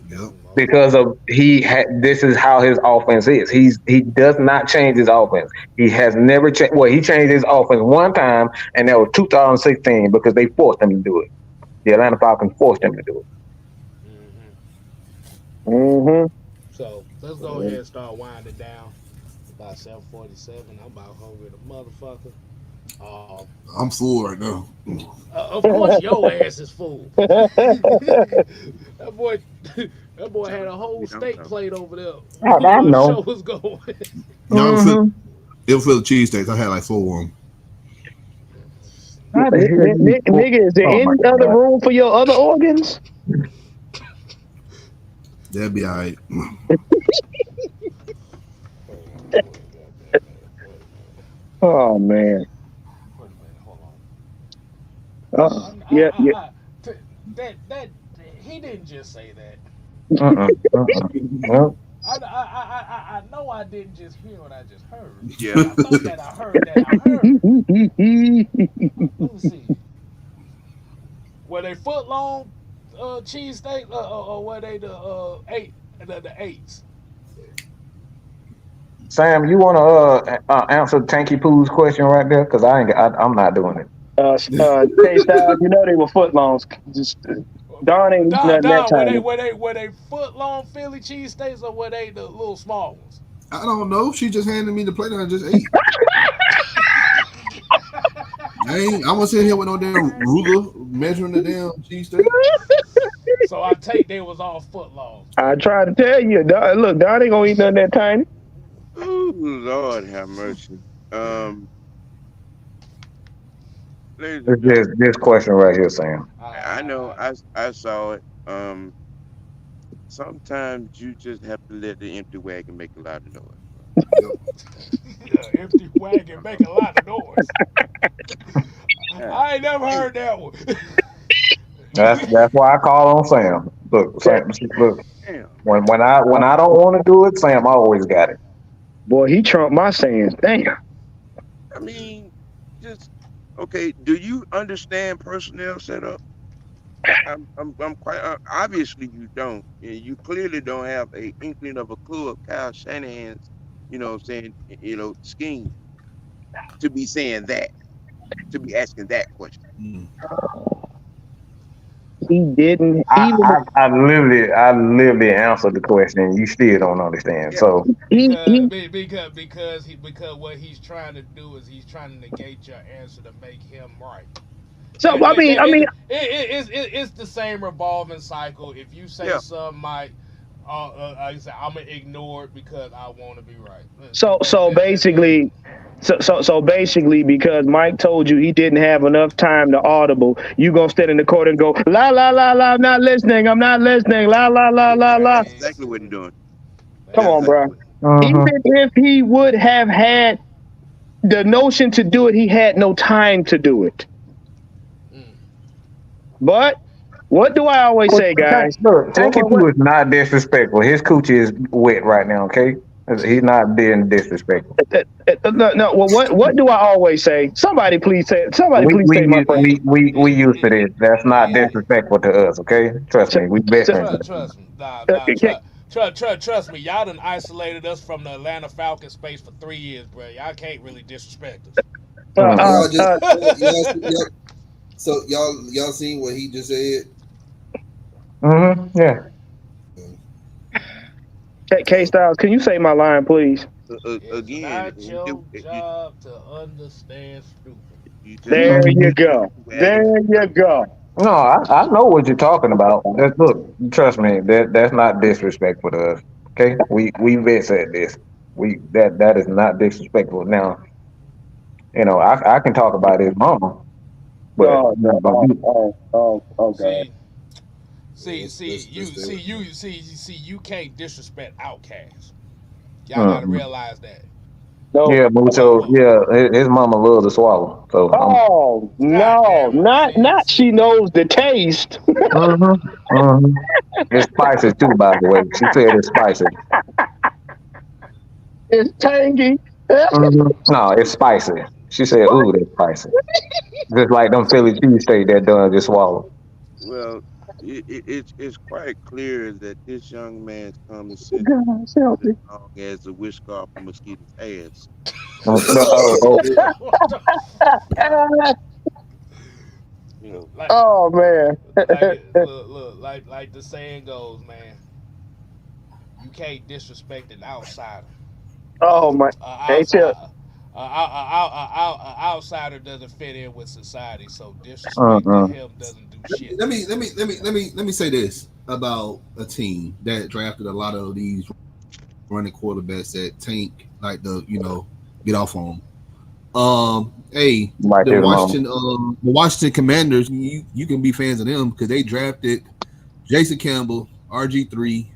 Yep. Because of this is how his offense is. He does not change his offense. He has never changed. Well, he changed his offense one time, and that was 2016 because they forced him to do it. The Atlanta Falcons forced him to do it. Mm-hmm. So let's go ahead and start winding down. About 7:47. I'm about hungry, the motherfucker. I'm full right now. Of course, your ass is full. That That boy had a whole steak plate over there I while the show know. was going. No, Mm-hmm. it was Philly cheesesteaks. I had like 4 of them. How the hell you? Nigga, is there Oh my any other God. room for your other organs? That'd be all right. Oh man. Wait a minute, hold on. Yeah, yeah. That he didn't just say that. Well, I know I didn't just hear what I just heard. Yeah. I thought that I heard that I heard. Let me see. Were they foot long cheesesteak or were they the eights? Sam, you want to answer Tanky Poo's question right there? Because I'm not doing it. K-Style, you know they were footlongs. Just Don ain't eating nothing that Don, tiny. were they foot long Philly cheesesteaks or were they the little small ones? I don't know. She just handed me the plate and I just ate. I was sitting here with no damn ruler measuring the damn cheesesteak. So I take they was all foot long. I tried to tell you, Don, look, Don ain't gonna eat nothing that tiny. Ooh, Lord have mercy. Ladies and gentlemen, This question right here, Sam. I know I saw it. Sometimes you just have to let the empty wagon make a lot of noise. Empty wagon make a lot of noise. I ain't never heard that one. That's why I call on Sam. Look, Sam, look. Damn. When I don't want to do it, Sam always got it. Boy, he trumped my sayings. Damn. I mean, just okay. Do you understand personnel setup? I'm quite obviously you don't. You clearly don't have a inkling of a clue of Kyle Shanahan's, saying, scheme to be saying that, to be asking that question. He didn't. I literally answered the question. You still don't understand. Yeah. So because what he's trying to do is he's trying to negate your answer to make him right. So I mean, it's the same revolving cycle. If you say something, Mike, I say I'm gonna ignore it because I want to be right. So basically, because Mike told you he didn't have enough time to audible, you gonna stand in the court and go la la la la, I'm not listening, la la la la la. That's exactly what he's doing. Come on, bro. Even if he would have had the notion to do it, he had no time to do it. But what do I always say, guys? Look, Tanky Poo is not disrespectful. His coochie is wet right now. Okay, he's not being disrespectful. No. Well, what do I always say? Somebody please say. Somebody please say my friend. We used to this. That's not disrespectful to us. Okay, trust me. We veterans. Trust me. Trust me. Y'all done isolated us from the Atlanta Falcons space for 3 years, bro. Y'all can't really disrespect us. So y'all seen what he just said? Yeah. K-Styles, can you say my line, please? Again, it's not your job to understand stupid. There you go. No, I know what you're talking about. Look, trust me, that's not disrespectful to us. Okay, we vets at this. That is not disrespectful. Now, I can talk about his mama. But okay. See, you can't disrespect outcasts. Y'all gotta realize that. No. Yeah, Mucho. Yeah, his mama loves to swallow. So. Not she knows the taste. It's spicy too, by the way. She said it's spicy. It's tangy. No, it's spicy. She said, "Ooh, that's spicy." Just like them Philly cheesesteak that done just swallow. Well, it's quite clear that this young man's common sense is as long as a whisk off a mosquito's ass. Oh man! Like the saying goes, man. You can't disrespect an outsider. Oh my! outsider doesn't fit in with society, so disrespect to Uh-uh. him doesn't do shit. Let me say this about a team that drafted a lot of these running quarterbacks that tank like get off on them. Hey, Might the hit him on. Washington Commanders, you can be fans of them because they drafted Jason Campbell, RG3,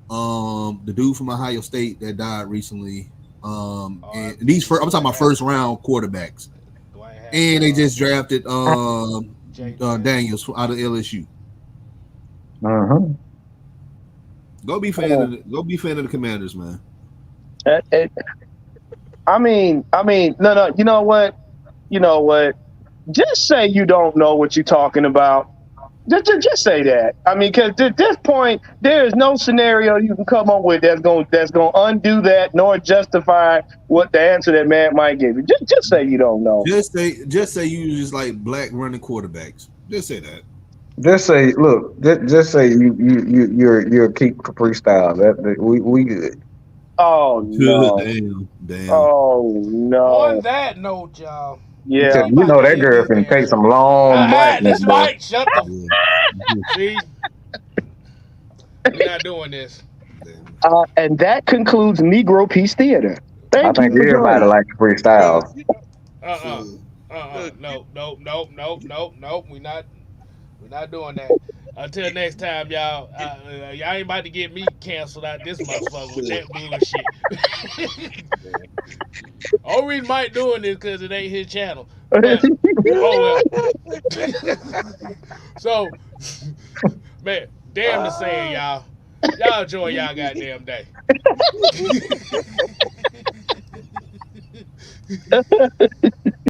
the dude from Ohio State that died recently. And these I'm talking about first round quarterbacks, and they just drafted Daniels out of LSU. Uh-huh. Go be fan of the Commanders, man. I mean, no. You know what? Just say you don't know what you're talking about. Just say that. I mean, because at this point, there is no scenario you can come up with that's going to undo that nor justify what the answer that man might give you. Just say you don't know. Just say you just like black running quarterbacks. Just say that. Just say, look. Just say you're keep freestyle. That we good. Oh no! Damn. Oh no! On that note, y'all. Yeah. You know that girl can take some long blackness, This boy. Mike, shut the. See, we're not doing this. And that concludes Negro Peace Theater. I Thank think you for everybody joining. likes freestyle. Nope. We're not doing that. Until next time, y'all. Y'all ain't about to get me canceled out this motherfucker with that bullshit. Only reason Mike doing this because it ain't his channel. But, oh well. So, man, damn the saying, y'all. Y'all enjoy y'all goddamn day.